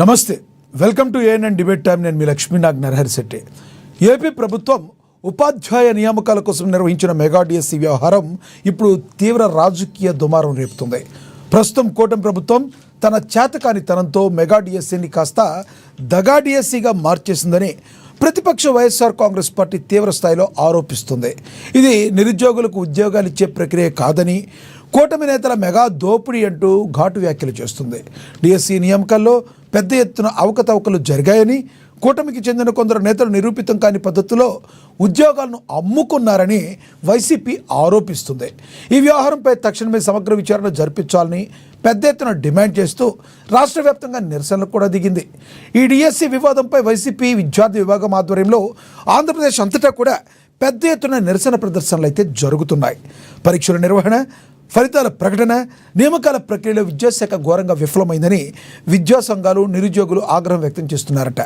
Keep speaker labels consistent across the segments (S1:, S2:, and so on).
S1: నమస్తే, welcome to ANN debate time. నేను మీ Lakshminag Naraharisetti. AP ప్రభుత్వం ఉపాధ్యాయ నియామకాల కోసం నిర్వహించిన మెగా డిఎస్సి వ్యవహారం ఇప్పుడు తీవ్ర రాజకీయ దుమారం రేపుతుంది. ప్రస్తుతం కూటమి ప్రభుత్వం తన చేతకానితనంతో మెగా డిఎస్సిని కాస్త దగా డిఎస్సిగా మార్చేసిందని ప్రతిపక్ష వైఎస్ఆర్ కాంగ్రెస్ పార్టీ తీవ్ర స్థాయిలో ఆరోపిస్తుంది. ఇది నిరుద్యోగులకు ఉద్యోగాలు ఇచ్చే ప్రక్రియ కాదని, కూటమి నేతల మెగా దోపిడీ అంటూ ఘాటు వ్యాఖ్యలు చేస్తుంది. డిఎస్సి నియామకాల్లో పెద్ద ఎత్తున అవకతవకలు జరిగాయని, కూటమికి చెందిన కొందరు నేతలు నిరూపితం కాని పద్ధతిలో ఉద్యోగాలను అమ్ముకున్నారని వైసీపీ ఆరోపిస్తుంది. ఈ వ్యవహారంపై తక్షణమే సమగ్ర విచారణ జరిపించాలని పెద్ద ఎత్తున డిమాండ్ చేస్తూ రాష్ట్ర వ్యాప్తంగా నిరసనలు కూడా దిగింది. ఈ డిఎస్సి వివాదంపై వైసీపీ విద్యార్థి విభాగం ఆధ్వర్యంలో ఆంధ్రప్రదేశ్ అంతటా కూడా పెద్ద ఎత్తున నిరసన ప్రదర్శనలు అయితే జరుగుతున్నాయి. పరీక్షల నిర్వహణ, ఫలితాల ప్రకటన, నియామకాల ప్రక్రియలో విద్యాశాఖ ఘోరంగా విఫలమైందని విద్యా సంఘాలు, నిరుద్యోగులు ఆగ్రహం వ్యక్తం చేస్తున్నారట.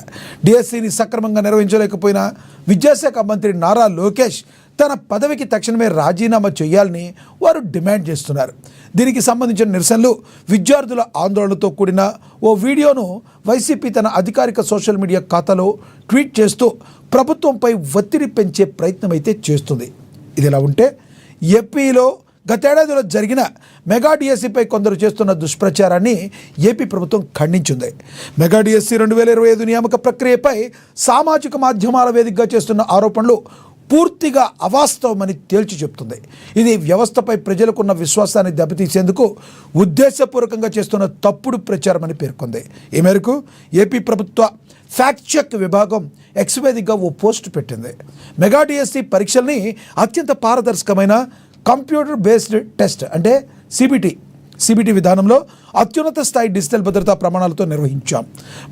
S1: డిఎస్సిని సక్రమంగా నిర్వహించలేకపోయిన విద్యాశాఖ మంత్రి నారా లోకేష్ తన పదవికి తక్షణమే రాజీనామా చేయాలని వారు డిమాండ్ చేస్తున్నారు. దీనికి సంబంధించిన నిరసనలు, విద్యార్థుల ఆందోళనతో కూడిన ఓ వీడియోను వైసీపీ తన అధికారిక సోషల్ మీడియా ఖాతాలో ట్వీట్ చేస్తూ ప్రభుత్వంపై ఒత్తిడి పెంచే ప్రయత్నం అయితే చేస్తుంది. ఇదిలా ఉంటే ఏపీలో గతేడాదిలో జరిగిన మెగా డిఎస్సిపై కొందరు చేస్తున్న దుష్ప్రచారాన్ని ఏపీ ప్రభుత్వం ఖండించింది. మెగా డిఎస్సి 2025 నియామక ప్రక్రియపై సామాజిక మాధ్యమాల వేదికగా చేస్తున్న ఆరోపణలు పూర్తిగా అవాస్తవమని తేల్చి చెప్తుంది. ఇది వ్యవస్థపై ప్రజలకున్న విశ్వాసాన్ని దెబ్బతీసేందుకు ఉద్దేశపూర్వకంగా చేస్తున్న తప్పుడు ప్రచారం అని పేర్కొంది. ఈ మేరకు ఏపీ ప్రభుత్వ ఫ్యాక్ట్ చెక్ విభాగం ఎక్స్ వేదికగా ఓ పోస్టు పెట్టింది. మెగా డిఎస్సి పరీక్షల్ని అత్యంత పారదర్శకమైన కంప్యూటర్ బేస్డ్ టెస్ట్ అంటే సిబిటి విధానంలో అత్యున్నత స్థాయి డిజిటల్ భద్రతా ప్రమాణాలతో నిర్వహించాం.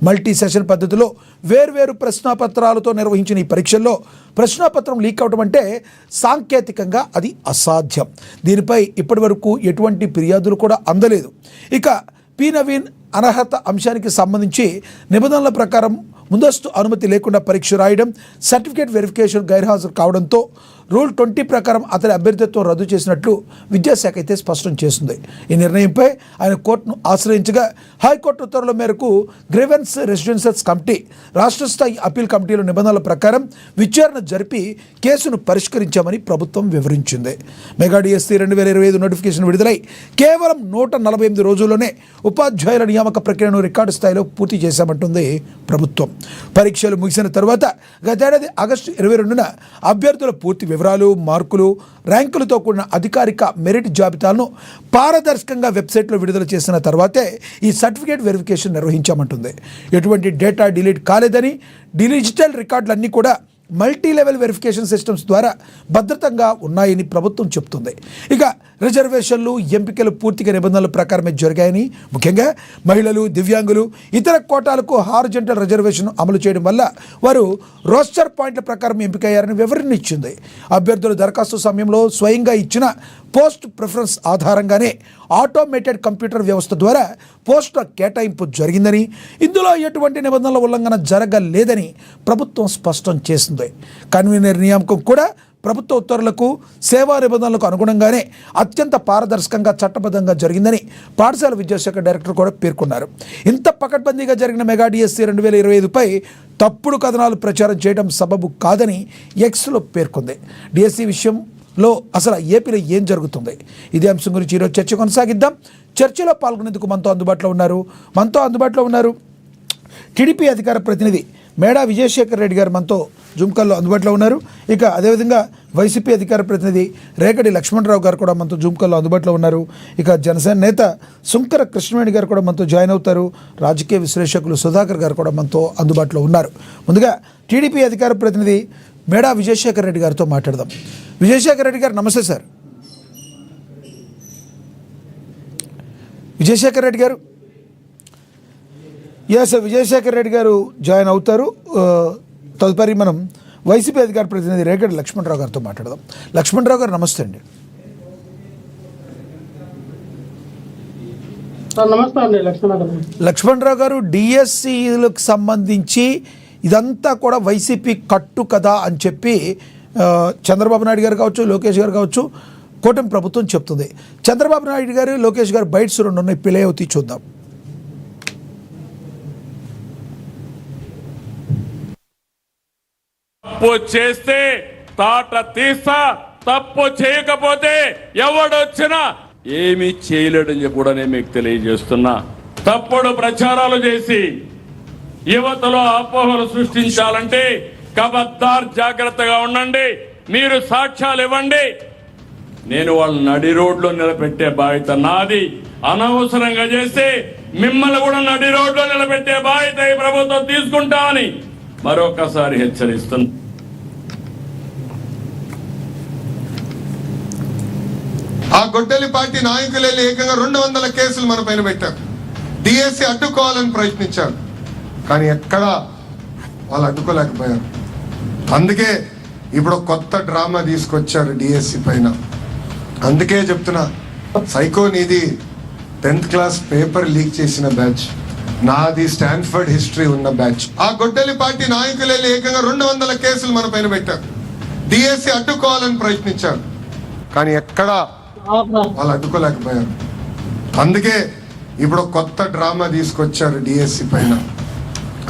S1: మల్టీ సెషన్ పద్ధతిలో వేర్వేరు ప్రశ్నాపత్రాలతో నిర్వహించిన ఈ పరీక్షల్లో ప్రశ్నాపత్రం లీక్ అవడం అంటే సాంకేతికంగా అది అసాధ్యం. దీనిపై ఇప్పటి వరకు ఎటువంటి ఫిర్యాదులు కూడా అందలేదు. ఇక పి నవీన్ అనర్హత అంశానికి సంబంధించి నిబంధనల ప్రకారం ముందస్తు అనుమతి లేకుండా పరీక్ష రాయడం, సర్టిఫికేట్ వెరిఫికేషన్ గైర్హాజరు కావడంతో రూల్ 20 ప్రకారం అతని అభ్యర్థిత్వం రద్దు చేసినట్లు విద్యాశాఖ అయితే స్పష్టం చేసింది. ఈ నిర్ణయంపై ఆయన కోర్టును ఆశ్రయించగా హైకోర్టు ఉత్తర్వుల మేరకు గ్రీవెన్స్ రెసిడెన్సెస్ కమిటీ, రాష్ట్ర స్థాయి అప్పీల్ కమిటీల నిబంధనల ప్రకారం విచారణ జరిపి కేసును పరిష్కరించామని ప్రభుత్వం వివరించింది. మెగా డిఎస్సి 2025 నోటిఫికేషన్ విడుదలై కేవలం 148 రోజుల్లోనే ఉపాధ్యాయుల నియామక ప్రక్రియను రికార్డు స్థాయిలో పూర్తి చేశామంటుంది ప్రభుత్వం. పరీక్షలు ముగిసిన తర్వాత గతేడాది ఆగస్టు 22న అభ్యర్థుల పూర్తి వివరాలు, మార్కులు, ర్యాంకులతో కూడిన అధికారిక మెరిట్ జాబితాలను పారదర్శకంగా వెబ్సైట్లో విడుదల చేసిన తర్వాతే ఈ సర్టిఫికేట్ వెరిఫికేషన్ నిర్వహించామంటుంది. ఎటువంటి డేటా డిలీట్ కాలేదని, డిజిటల్ రికార్డులన్నీ కూడా మల్టీ లెవెల్ వెరిఫికేషన్ సిస్టమ్స్ ద్వారా భద్రతంగా ఉన్నాయని ప్రభుత్వం చెప్తుంది. ఇక రిజర్వేషన్లు, ఎంపికలు పూర్తిగా నిబంధనల ప్రకారమే జరిగాయని, ముఖ్యంగా మహిళలు, దివ్యాంగులు, ఇతర కోటాలకు హారిజంటల్ రిజర్వేషన్ అమలు చేయడం వల్ల వారు రోస్టర్ పాయింట్ల ప్రకారం ఎంపికయ్యారని వివరణ ఇచ్చింది. అభ్యర్థుల దరఖాస్తు సమయంలో స్వయంగా ఇచ్చిన పోస్ట్ ప్రిఫరెన్స్ ఆధారంగానే ఆటోమేటెడ్ కంప్యూటర్ వ్యవస్థ ద్వారా పోస్టుల కేటాయింపు జరిగిందని, ఇందులో ఎటువంటి నిబంధనల ఉల్లంఘన జరగలేదని ప్రభుత్వం స్పష్టం చేసింది. కన్వీనర్ నియామకం కూడా ప్రభుత్వ ఉత్తర్వులకు, సేవా నిబంధనలకు అనుగుణంగానే అత్యంత పారదర్శకంగా, చట్టబద్ధంగా జరిగిందని పాఠశాల విద్యాశాఖ డైరెక్టర్ కూడా పేర్కొన్నారు. ఇంత పకడ్బందీగా జరిగిన మెగా డిఎస్సి 2025పై తప్పుడు కథనాలు ప్రచారం చేయడం సబబు కాదని ఎక్స్లో పేర్కొంది. డిఎస్సి విషయంలో అసలు ఏపీలో ఏం జరుగుతుంది? ఇదే అంశం గురించి ఈరోజు చర్చ కొనసాగిద్దాం. చర్చలో పాల్గొనేందుకు మనతో అందుబాటులో ఉన్నారు టీడీపీ అధికార ప్రతినిధి మేడా విజయశేఖర్ రెడ్డి గారు మనతో జూమ్ కాల్లో అందుబాటులో ఉన్నారు. ఇక అదేవిధంగా వైసీపీ అధికార ప్రతినిధి రేకడి లక్ష్మణరావు గారు కూడా మనతో జూమ్ కాల్లో అందుబాటులో ఉన్నారు. ఇక జనసేన నేత సుంకర కృష్ణవేణి గారు కూడా మనతో జాయిన్ అవుతారు. రాజకీయ విశ్లేషకులు సుధాకర్ గారు కూడా మనతో అందుబాటులో ఉన్నారు. ముందుగా టీడీపీ అధికార ప్రతినిధి మేడా విజయశేఖర్ రెడ్డి గారితో మాట్లాడదాం. విజయశేఖర్ రెడ్డి గారు నమస్తే సార్. విజయశేఖర్ రెడ్డి గారు, విజయశేఖర్ రెడ్డి గారు జాయిన్ అవుతారు. తదుపరి మనం వైసీపీ అధికార ప్రతినిధి రేకడి లక్ష్మణరావు గారితో మాట్లాడదాం. లక్ష్మణరావు గారు నమస్తే అండి.
S2: నమస్తే అండి
S1: లక్ష్మణరావు గారు, డిఎస్సిలకు సంబంధించి ఇదంతా కూడా వైసీపీ కట్టు కదా అని చెప్పి చంద్రబాబు నాయుడు గారు కావచ్చు, లోకేష్ గారు కావచ్చు, కూటమి ప్రభుత్వం చెప్తుంది. చంద్రబాబు నాయుడు గారు, లోకేష్ గారు బైట్స్ 2 ఉన్నాయి, ప్లే అవుతాయి, చూద్దాం.
S2: తప్పు చేస్తే తాట తీస్తా, తప్పు చేయకపోతే ఎవడొచ్చినా ఏమీ చేయలేడని చెప్పి కూడా నేను మీకు తెలియజేస్తున్నా. తప్పుడు ప్రచారాలు చేసి యువతలో అపోహలు సృష్టించాలంటే ఖబర్దార్ జాగ్రత్తగా ఉండండి. మీరు సాక్ష్యాలు ఇవ్వండి, నేను వాళ్ళ నడి రోడ్లో నిలబెట్టే బాధ్యత నాది. అనవసరంగా చేస్తే మిమ్మల్ని కూడా నడి రోడ్లో నిలబెట్టే బాధ్యత ఈ ప్రభుత్వం తీసుకుంటామని మరొకసారి హెచ్చరిస్తుంది.
S3: ఆ గొడ్డలి పార్టీ నాయకులు ఏకంగా 200 కేసులు మన పైన పెట్టారు. డిఎస్సి అడ్డుకోవాలని ప్రయత్నించారు, కానీ ఎక్కడా వాళ్ళు అడ్డుకోలేకపోయారు. అందుకే ఇప్పుడు కొత్త డ్రామా తీసుకొచ్చారు డిఎస్సి పైన. అందుకే చెప్తున్నా, సైకో నీది 10th క్లాస్ పేపర్ లీక్ చేసిన బ్యాచ్, నాది స్టాన్ఫర్డ్ హిస్టరీ ఉన్న బ్యాచ్. ఆ గొడ్డలి పార్టీ నాయకులు ఏకంగా 200 కేసులు మన పైన పెట్టారు. డిఎస్సి అడ్డుకోవాలని ప్రయత్నించారు, కానీ ఎక్కడా వాళ్ళు అడ్డుకోలేకపోయారు. అందుకే ఇప్పుడు కొత్త డ్రామా తీసుకొచ్చారు డిఎస్సి పైన.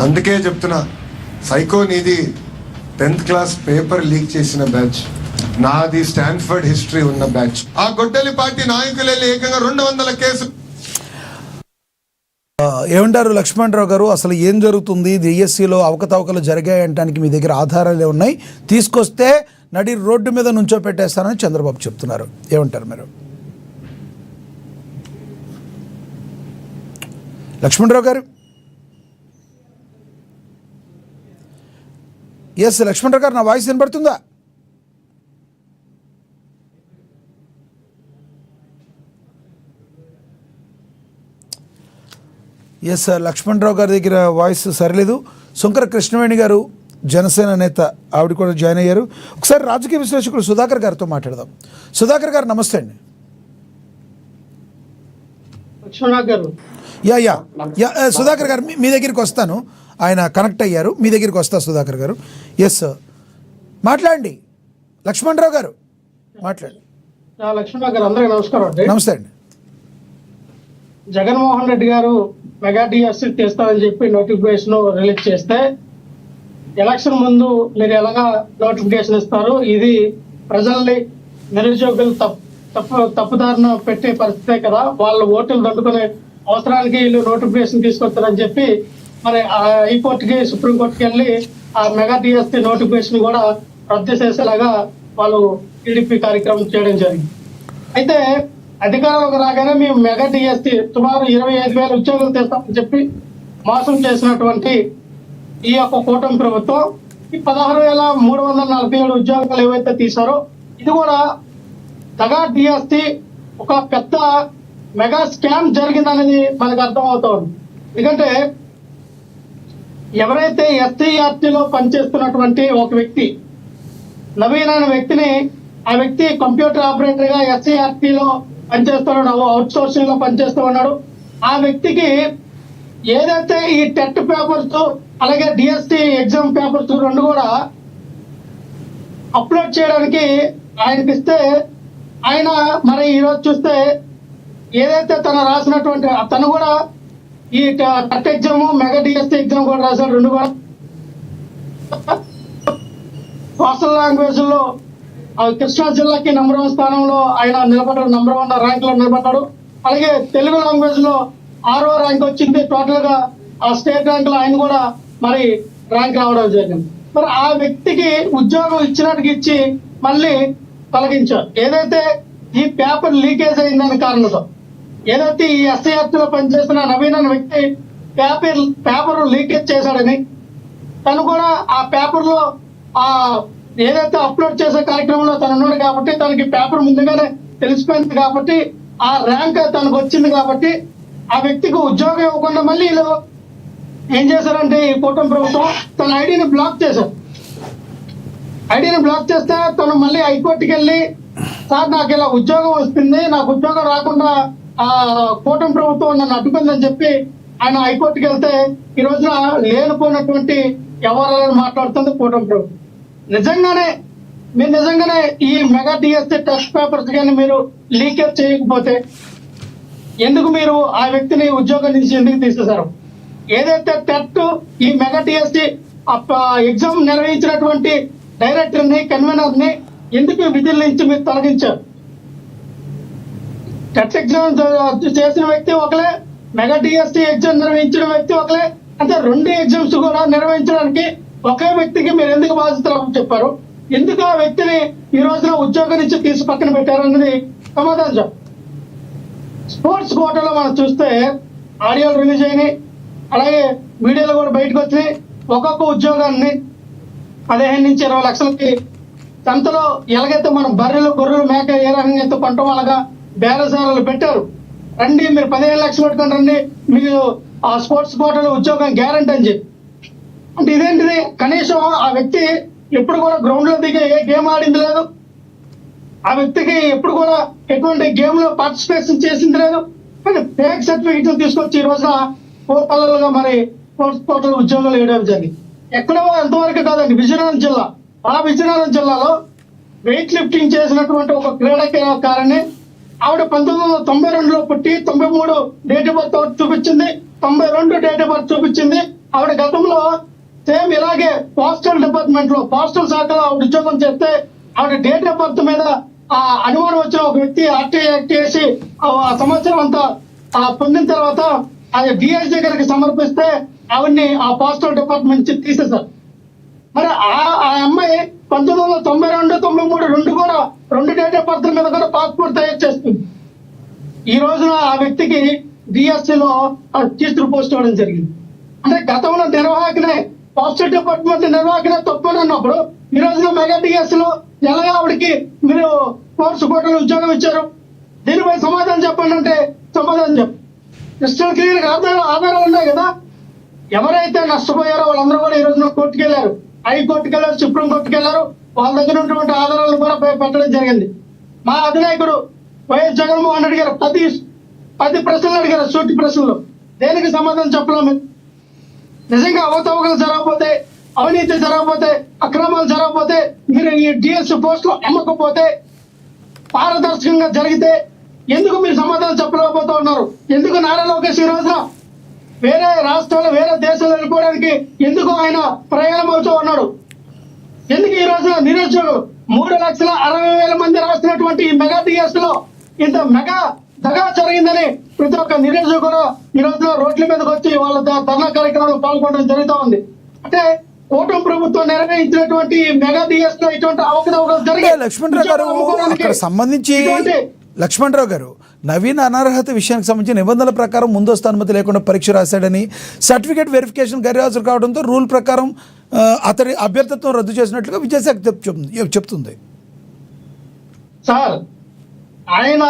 S3: అందుకే చెప్తున్నా, సైకో నీది 10th క్లాస్ పేపర్ లీక్ చేసిన బ్యాచ్, నాది స్టాన్ఫర్డ్ హిస్టరీ ఉన్న బ్యాచ్. ఆ గొడ్డలి పార్టీ నాయకులు ఏకంగా 200 కేసులు.
S1: ఏమంటారు లక్ష్మణరావు గారు, అసలు ఏం జరుగుతుంది? డిఎస్సిలో అవకతవకలు జరిగాయంటానికి మీ దగ్గర ఆధారాలే ఉన్నాయి, తీసుకొస్తే నడి రోడ్డు మీద నుంచో పెట్టేస్తానని చంద్రబాబు చెప్తున్నారు. ఏమంటారు మీరు? లక్ష్మణరావు గారు, ఎస్ లక్ష్మణరావు గారు, నా వాయిస్ వినపడుతుందా? ఎస్ లక్ష్మణరావు గారి దగ్గర వాయిస్ సరిలేదు. శంకర కృష్ణవేణి గారు జనసేన నేత, ఆవిడ కూడా జాయిన్ అయ్యారు. ఒకసారి రాజకీయ విశ్లేషకుడు సుధాకర్ గారితో మాట్లాడదాం. సుధాకర్ గారు నమస్తే అండి. యా యా యా సుధాకర్ గారు, మీ దగ్గరికి వస్తాను. ఆయన కనెక్ట్ అయ్యారు, మీ దగ్గరికి వస్తా సుధాకర్ గారు. ఎస్ మాట్లాడండి లక్ష్మణరావు గారు, మాట్లాడండి.
S4: లక్ష్మణరావు గారు, అందరికీ నమస్కారం అండి.
S1: నమస్తే అండి.
S4: జగన్మోహన్ రెడ్డి గారు మెగా డిఎస్సి తీస్తారని చెప్పి నోటిఫికేషన్ రిలీజ్ చేస్తే, ఎలక్షన్ ముందు మీరు ఎలాగా నోటిఫికేషన్ ఇస్తారు? ఇది ప్రజల్ని, నిరుద్యోగులు తప్పుదారిన పెట్టే పరిస్థితే కదా. వాళ్ళు ఓట్లు దండుకునే అవసరానికి వీళ్ళు నోటిఫికేషన్ తీసుకొస్తారని చెప్పి మరి హైకోర్టుకి, సుప్రీంకోర్టుకి వెళ్ళి ఆ మెగా డిఎస్సి నోటిఫికేషన్ కూడా రద్దు చేసేలాగా వాళ్ళు టీడీపీ కార్యక్రమం చేయడం జరిగింది. అయితే అధికారంలోకి రాగానే మేము మెగా డిఎస్సి సుమారు 25,000 ఉద్యోగులు తెస్తామని చెప్పి మోసం చేసినటువంటి ఈ యొక్క కూటమి ప్రభుత్వం ఈ 16,347 ఉద్యోగాలు ఏవైతే తీశారో, ఇది కూడా మెగా డిఎస్సి ఒక పెద్ద మెగా స్కామ్ జరిగిందనేది మనకు అర్థమవుతోంది. ఎందుకంటే ఎవరైతే ఎస్సీఆర్టీలో పనిచేస్తున్నటువంటి ఒక వ్యక్తి, నవీన్ అనే వ్యక్తిని, ఆ వ్యక్తి కంప్యూటర్ ఆపరేటర్ గా ఎస్సీఆర్టీలో పనిచేస్తున్నాడు, అవుట్ సోర్సింగ్ లో పనిచేస్తూ ఉన్నాడు. ఆ వ్యక్తికి ఏదైతే ఈ టెట్ పేపర్స్ అలాగే డిఎస్సి ఎగ్జామ్ పేపర్స్ రెండు కూడా అప్లోడ్ చేయడానికి ఆయనకి ఇస్తే, ఆయన మరి ఈరోజు చూస్తే ఏదైతే తను రాసినటువంటి, తను కూడా ఈ TET exam, mega DSC exam కూడా రాశాడు. రెండు కూడా సోషల్ లాంగ్వేజ్ లో కృష్ణా జిల్లాకి నంబర్ 1 స్థానంలో ఆయన నిలబడ్డాడు, నంబర్ 1 ర్యాంక్ లో నిలబడ్డాడు. అలాగే తెలుగు లాంగ్వేజ్ లో 6వ ర్యాంక్ వచ్చింది. టోటల్ గా ఆ స్టేట్ ర్యాంక్ లో ఆయన కూడా మరి ర్యాంక్ రావడం జరిగింది. మరి ఆ వ్యక్తికి ఉద్యోగం ఇచ్చినట్టుగా ఇచ్చి మళ్ళీ తొలగించారు. ఏదైతే ఈ పేపర్ లీకేజ్ అయిందని కారణంతో, ఏదైతే ఈ ఎస్ఐఆర్టీలో పనిచేస్తున్న నవీన్ అనే వ్యక్తి పేపర్ లీకేజ్ చేశాడని, తను కూడా ఆ పేపర్ లో ఆ ఏదైతే అప్లోడ్ చేసే కార్యక్రమంలో తను ఉన్నాడు కాబట్టి, తనకి పేపర్ ముందుగానే తెలిసిపోయింది కాబట్టి, ఆ ర్యాంక్ తనకు వచ్చింది కాబట్టి, ఆ వ్యక్తికి ఉద్యోగం ఇవ్వకుండా మళ్ళీ వీళ్ళు ఏం చేశారంటే ఈ కూటమి ప్రభుత్వం తన ఐడిని బ్లాక్ చేశారు. ఐడిని బ్లాక్ చేస్తే తను మళ్ళీ హైకోర్టుకి వెళ్ళి, సార్ నాకు ఇలా ఉద్యోగం వస్తుంది, నాకు ఉద్యోగం రాకుండా ఆ కూటమి ప్రభుత్వం నన్ను అడ్డుకుందని చెప్పి ఆయన హైకోర్టుకి వెళ్తే, ఈ రోజున లేనిపోయినటువంటి వ్యవహారాలను మాట్లాడుతుంది కూటమి ప్రభుత్వం. మీరు నిజంగానే ఈ మెగా డిఎస్సి టెస్ట్ పేపర్స్ కానీ మీరు లీకేజ్ చేయకపోతే ఎందుకు మీరు ఆ వ్యక్తిని ఉద్యోగం నుంచి ఎందుకు తీసేశారు? ఏదైతే టెట్ ఈ మెగా డిఎస్సి ఎగ్జామ్ నిర్వహించినటువంటి డైరెక్టర్ని, కన్వీనర్ని ఎందుకు విధుల నుంచి మీరు తొలగించారు? టెట్ ఎగ్జామ్ చేసిన వ్యక్తి ఒకలే, మెగా డిఎస్టీ ఎగ్జామ్ నిర్వహించిన వ్యక్తి ఒకలే, అంటే 2 ఎగ్జామ్స్ కూడా నిర్వహించడానికి ఒకే వ్యక్తికి మీరు ఎందుకు బాధ్యతలు చెప్పారు? ఎందుకు ఆ వ్యక్తిని ఈ రోజున ఉద్యోగం నుంచి తీసి పక్కన పెట్టారు అనేది సమాధానం చెప్పు. స్పోర్ట్స్ కోటాలో మనం చూస్తే ఆడియోలు రిలీజ్ అయినాయి, అలాగే వీడియోలు కూడా బయటకు వచ్చినాయి. ఒక్కొక్క ఉద్యోగాన్ని 15 నుంచి 20 లక్షలకి సంతలో ఎలాగైతే మనం బర్రెలు, గొర్రెలు, మేక ఏ రకంగా అయితే కొంటాం అలాగా బేరసారాలు పెట్టారు. రండి మీరు 15 లక్షలు పెట్టుకొని రండి, మీకు ఆ స్పోర్ట్స్ కోటాలో ఉద్యోగం గ్యారంటీ అని చెప్పి. అంటే ఇదేంటిది? కనీసం ఆ వ్యక్తి ఎప్పుడు కూడా గ్రౌండ్ లో దిగి ఏ గేమ్ ఆడింది లేదు, ఆ వ్యక్తికి ఎప్పుడు కూడా ఎటువంటి గేమ్ లో పార్టిసిపేషన్ చేసింది లేదు. కానీ ఫేక్ సర్టిఫికెట్లు తీసుకొచ్చి ఈ రోజున కోపల్లలుగా మరి స్పోర్ట్స్ కోటాలో ఉద్యోగాలు వేయడం జరిగింది. ఎక్కడో ఎంతవరకు కాదండి, విజయనగరం జిల్లా. ఆ విజయనగరం జిల్లాలో వెయిట్ లిఫ్టింగ్ చేసినటువంటి ఒక క్రీడాకారిణి ఆవిడ 1992లో పుట్టి 93 డేట్ ఆఫ్ బర్త్ చూపించింది, 92 డేట్ ఆఫ్ బర్త్ చూపించింది. ఆవిడ గతంలో సేమ్ ఇలాగే పోస్టల్ డిపార్ట్మెంట్ లో పోస్టల్ శాఖలో ఆవిడ ఉద్యోగం చేస్తే ఆవిడ డేట్ ఆఫ్ బర్త్ మీద ఆ అనుమానం వచ్చిన ఒక వ్యక్తి ఆర్టీఐ యాక్ట్ చేసి ఆ సంవత్సరం అంతా పొందిన తర్వాత అది డిఐజీ గారికి సమర్పిస్తే ఆవిడ్ని ఆ పోస్టల్ డిపార్ట్మెంట్ నుంచి తీసేశారు. మరి ఆ అమ్మాయి 1992, 93 కూడా 2 డేట్ ఆఫ్ బర్త్ మీద కూడా పాస్పోర్ట్ తయారు చేస్తుంది. ఈ రోజున ఆ వ్యక్తికి డిఎస్సీలో టీచర్ పోస్ట్ ఇవ్వడం జరిగింది. అంటే గతంలో నిర్వాహకనే పోస్టల్ డిపార్ట్మెంట్ నిర్వాహకనే తప్పని అన్నప్పుడు ఈ రోజున మెగా డిఎస్సీలో ఎలాగా ఆవిడకి మీరు కోర్సు కోటలు ఉద్యోగం ఇచ్చారు? దీనిపై సమాధానం చెప్పండి అంటే సమాధానం చెప్పు. క్రిస్టల్ క్లియర్ ఆధారాలు ఉన్నాయి కదా. ఎవరైతే నష్టపోయారో వాళ్ళందరూ కూడా ఈ రోజున కోర్టుకు వెళ్ళారు, హైకోర్టుకు వెళ్ళారు, సుప్రీం కోర్టుకు వెళ్ళారు. వాళ్ళ దగ్గర ఉన్నటువంటి ఆధారాలను కూడా పెట్టడం జరిగింది. మా అధినాయకుడు వైఎస్ జగన్మోహన్ రెడ్డి గారు 10 ప్రశ్నలు అడిగారు, సూటి ప్రశ్నలు. దేనికి సమాధానం చెప్పలేము. నిజంగా అవతవకలు జరగకపోతే, అవినీతి జరగకపోతే, అక్రమాలు జరగకపోతే, మీరు ఈ డిఎస్ పోస్టులు అమ్మకపోతే, పారదర్శకంగా జరిగితే ఎందుకు మీరు సమాధానం చెప్పలేకపోతూ ఉన్నారు? ఎందుకు నారా లోకేష్ ఈ రోజున వేరే రాష్ట్రాలు, వేరే దేశాలు వెళ్ళిపోవడానికి ఎందుకు ఆయన ప్రయాణం అవుతూ ఉన్నాడు? ఎందుకు ఈ రోజున నిరుద్యోగులు 3,60,000 మంది రాస్తున్నటువంటి ఈ మెగా డిఎస్ లో ఇంత మెగా దగా జరిగిందని ప్రతి ఒక్క నిరుద్యోగులు ఈ రోజున రోడ్ల మీదకి వచ్చి వాళ్ళ ధర్నా కార్యక్రమంలో పాల్గొనడం జరుగుతూ ఉంది. అంటే కూటమి ప్రభుత్వం నిర్వహించినటువంటి మెగా డిఎస్ లో ఇటువంటి అవకతవకలు జరిగాయి.
S1: లక్ష్మణరావు గారు అక్కడ సంబంధించి లక్ష్మణరావు గారు నవీన్ అనర్హత విషయానికి సంబంధించిన నిబంధనల ప్రకారం ముందస్తు అనుమతి లేకుండా పరీక్ష రాశాడని, సర్టిఫికేట్ వెరిఫికేషన్ గైర్హాజరు కావడంతో రూల్ ప్రకారం అతడి అభ్యర్థిత్వం రద్దు చేసినట్లుగా విజయశాఖ చెప్తుంది.
S4: సార్ ఆయన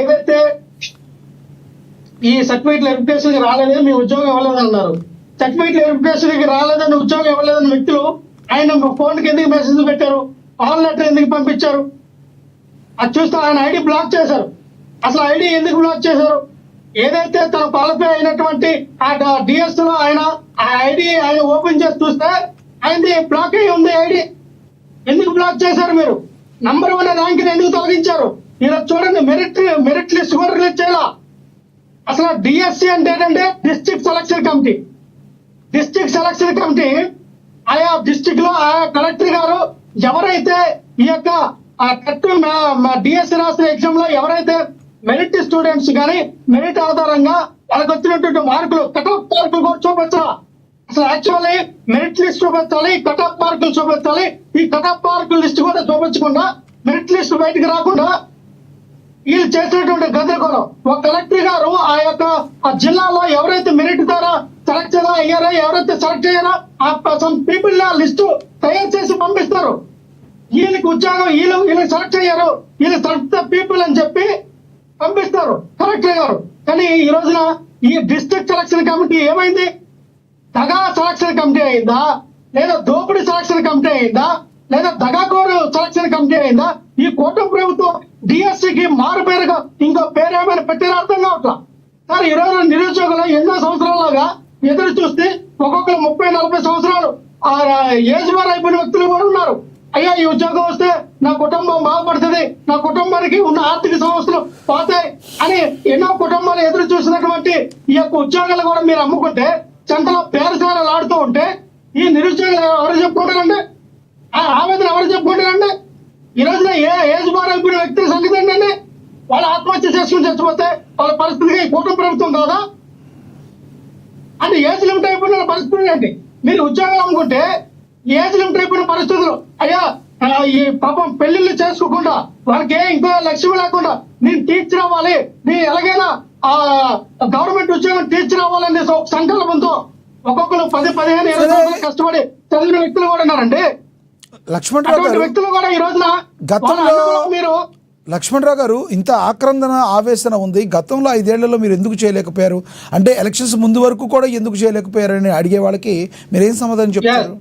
S4: ఏదైతే ఈ సర్టిఫికేట్ వెరిఫికేషన్ రాలేదని మీ ఉద్యోగం ఇవ్వలేదన్నారు, సర్టిఫికేట్ వెరిఫికేషన్ రాలేదని ఉద్యోగం ఇవ్వలేదని వ్యక్తులు ఆయన ఫోన్కి ఎందుకు మెసేజ్ పెట్టారు? కాల్ లెటర్ ఎందుకు పంపించారు? అది చూస్తే ఆయన ఐడి బ్లాక్ చేశారు. అసలు ఐడి ఎందుకు బ్లాక్ చేశారు? ఏదైతే తన క్వాలిఫై అయినటువంటి ఆ డిఎస్ లో ఆయన ఆ ఐడి ఆయన ఓపెన్ చేసి చూస్తే ఆయనది బ్లాక్ అయి ఉంది ఐడి. ఎందుకు బ్లాక్ చేశారు? మీరు నంబర్ 1 ర్యాంక్ ఎందుకు తొలగించారు? ఇలా చూడండి, మెరిట్ లిస్ట్ కూడా రిలీజ్ చేయాలా? అసలు డిఎస్సి అంటే ఏంటంటే district selection committee. District selection committee ఆయా డిస్ట్రిక్ట్ లో ఆయా కలెక్టర్ గారు ఎవరైతే ఈ యొక్క డిఎస్సి రాసిన ఎగ్జామ్ లో ఎవరైతే మెరిట్ స్టూడెంట్స్ కానీ మెరిట్ ఆధారంగా వాళ్ళకి వచ్చినటువంటి మార్కులు, కట్ ఆఫ్ మార్కులు కూడా చూపించాలా? అసలు యాక్చువల్లీ మెరిట్ లిస్ట్ చూపించాలి, కట్ ఆఫ్ మార్కులు చూపించాలి. ఈ కట్ ఆఫ్ మార్కుల లిస్ట్ కూడా చూపించకుండా మెరిట్ లిస్ట్ బయటకు రాకుండా వీళ్ళు చేసినటువంటి గందరగోళం. ఒక కలెక్టర్ గారు ఆ యొక్క ఆ జిల్లాలో ఎవరైతే మెరిట్ ద్వారా సెలెక్ట్ అయ్యారో, ఎవరైతే సెలెక్ట్ అయ్యారో ఆ సమ్ పీపుల్ లిస్టు తయారు చేసి పంపిస్తారు. వీళ్ళకి ఉద్యోగం, వీళ్ళకి సెలెక్ట్ అయ్యారు, వీళ్ళు సెలెక్ట్ పీపుల్ అని చెప్పి పంపిస్తారు కలెక్టర్ గారు. కానీ ఈ రోజున ఈ డిస్ట్రిక్ట్ సెలక్షన్ కమిటీ ఏమైంది? దగా సెలక్షన్ కమిటీ అయిందా, లేదా దోపిడీ సెలక్షన్ కమిటీ అయిందా, లేదా దగాకోరు సెలక్షన్ కమిటీ అయిందా? ఈ కూటమి ప్రభుత్వం డిఎస్సికి మారు పేరుగా ఇంకో పేరు ఏమైనా పెట్టారో అర్థం కావట్లా. సార్ ఈ రోజు నిరుద్యోగులు ఎన్నో సంవత్సరాలుగా ఎదురు చూస్తే ఒక్కొక్కరు 30-40 సంవత్సరాలు ఆ ఏజ్ బార్ అయిపోయిన వ్యక్తులు కూడా ఉన్నారు. అయ్యా ఈ ఉద్యోగం వస్తే నా కుటుంబం బాగుపడుతుంది, నా కుటుంబానికి ఉన్న ఆర్థిక సమస్యలు పోతాయి అని ఎన్నో కుటుంబాలు ఎదురు చూసినటువంటి ఈ యొక్క ఉద్యోగాలు కూడా మీరు అమ్ముకుంటే, చెంతలో పేరసారాలు ఆడుతూ ఉంటే ఈ నిరుద్యోగులు ఎవరు చెప్పుకుంటారండి? ఆ ఆవేదన ఎవరు చెప్పుకుంటారండి? ఈ రోజున ఏజ్ బార్ అయిపోయిన వ్యక్తుల సంగతి ఏంటండి? వాళ్ళు ఆత్మహత్య చేసుకుని చచ్చిపోతే వాళ్ళ పరిస్థితిగా ఈ కూటమి ప్రభుత్వం కాదా? అంటే ఏజ్ లిమిట్ అయిపోయిన పరిస్థితులు ఏంటి? మీరు ఉద్యోగాలు అమ్ముకుంటే ఏజ్ లిమిట్ అయిపోయిన పరిస్థితులు, అయ్యా ఈ పాపం పెళ్లిళ్ళు చేసుకోకుండా వాళ్ళకి ఇంకో లక్ష్యం లేకుండా నేను టీచర్ అవ్వాలి, నేను ఎలాగైనా గవర్నమెంట్ ఉద్యోగం టీచర్ అవ్వాలనే ఒక సంకల్పంతో ఒక్కొక్కరు 10-15 20 కష్టపడి చదివిన వ్యక్తులు కూడా ఉన్నారండి.
S1: లక్ష్మణరావు గారు,
S4: వ్యక్తులు కూడా ఈ రోజున
S1: గతంలో
S4: మీరు
S1: లక్ష్మణరావు గారు ఇంత ఆక్రందన ఆవేశన ఉంది, గతంలో 5 ఏళ్లలో మీరు ఎందుకు చేయలేకపోయారు అంటే ఎలక్షన్స్ ముందు వరకు కూడా ఎందుకు చేయలేకపోయారని అడిగే వాళ్ళకి మీరేం సమాధానం చెప్తారు?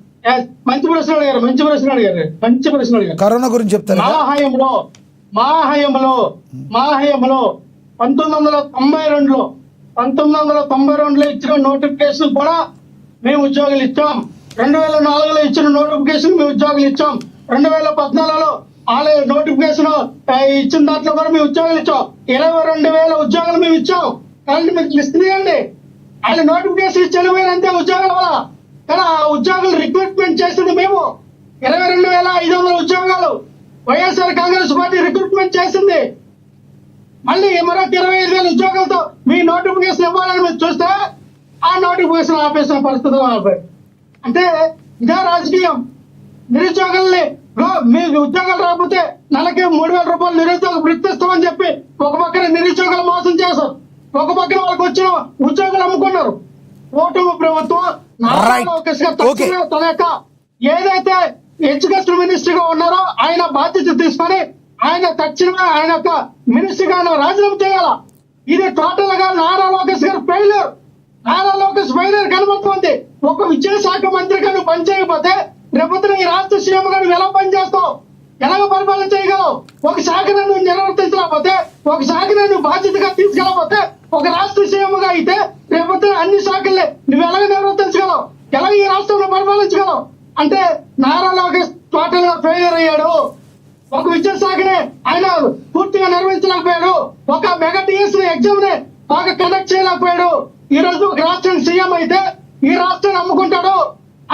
S4: మంచి ప్రశ్న అడిగారు, మంచి ప్రశ్న అడిగారు, మంచి ప్రశ్న అడిగారు.
S1: కరోనా గురించి చెప్తారు.
S4: మా హయాంలో 1992లో ఇచ్చిన నోటిఫికేషన్ కూడా మేము ఉద్యోగులు ఇచ్చాం. 2004లో ఇచ్చిన నోటిఫికేషన్ మేము ఉద్యోగులు ఇచ్చాం. 2014లో నోటిఫికేషన్ ఇచ్చిన దాంట్లో కూడా మేము ఉద్యోగాలు ఇచ్చాం. 22,000 ఉద్యోగాలు మేము ఇచ్చాం. కానీ మీకు లిస్ట్ తీయండి, ఆయన నోటిఫికేషన్ ఇచ్చి వెళ్ళిపోయినంతే ఉద్యోగాల వల్ల. కానీ ఆ ఉద్యోగులు రిక్రూట్మెంట్ చేసింది మేము. 22,500 ఉద్యోగాలు వైఎస్ఆర్ కాంగ్రెస్ పార్టీ రిక్రూట్మెంట్ చేసింది. మళ్ళీ మరొక 25,000 ఉద్యోగాలతో మీ నోటిఫికేషన్ ఇవ్వాలని మీరు చూస్తే ఆ నోటిఫికేషన్ ఆపేసిన పరిస్థితులు అంటే ఇదే రాజకీయం. నిరుద్యోగుల్ని మీకు ఉద్యోగాలు రాకపోతే నెలకి 3,000 రూపాయలు నిరుద్యోగ వృత్తిస్తామని చెప్పి ఒక పక్కన నిరుద్యోగులు మోసం చేశారు, ఒక పక్కన వాళ్ళకి వచ్చిన ఉద్యోగాలు అమ్ముకున్నారు. ఓటమి ప్రభుత్వం తన యొక్క ఏదైతే ఎడ్యుకేషన్ మినిస్టర్ గా ఉన్నారో ఆయన బాధ్యత తీసుకొని ఆయన తక్షణమే ఆయన యొక్క మినిస్టర్ గా రాజీనామా చేయాల. ఇది టోటల్ గా నారా లోకేష్ గారు ఫెయిల్యూర్. నారా లోకేష్ ఫెయిల్యూర్ కనబడుతుంది. ఒక విద్యాశాఖ మంత్రిగా నువ్వు పనిచేయకపోతే రేపొద్దున ఈ రాష్ట్ర సీఎం గా నువ్వు ఎలా పనిచేస్తావు, ఎలాగ పరిపాలన చేయగలవు? ఒక శాఖను నువ్వు నిర్వర్తించలేకపోతే, ఒక శాఖను నువ్వు బాధ్యతగా తీసుకెళ్ళకపోతే, ఒక రాష్ట్ర సీఎం గా అయితే రేపొద్దున అన్ని శాఖల్ని నువ్వు ఎలాగ నిర్వర్తించగలవు, ఎలాగ ఈ రాష్ట్రంలో పరిపాలించగలవు? అంటే నారా లోకేష్ టోటల్ గా ఫెయిల్యూర్ అయ్యాడు. ఒక విద్యాశాఖనే ఆయన పూర్తిగా నిర్వహించలేకపోయాడు. ఒక మెగా డిఎస్సీ ఎగ్జామ్ ని బాగా కండక్ట్ చేయలేకపోయాడు. ఈ రోజు ఒక రాష్ట్రం సీఎం అయితే ఈ రాష్ట్రాన్ని అమ్ముకుంటాడు,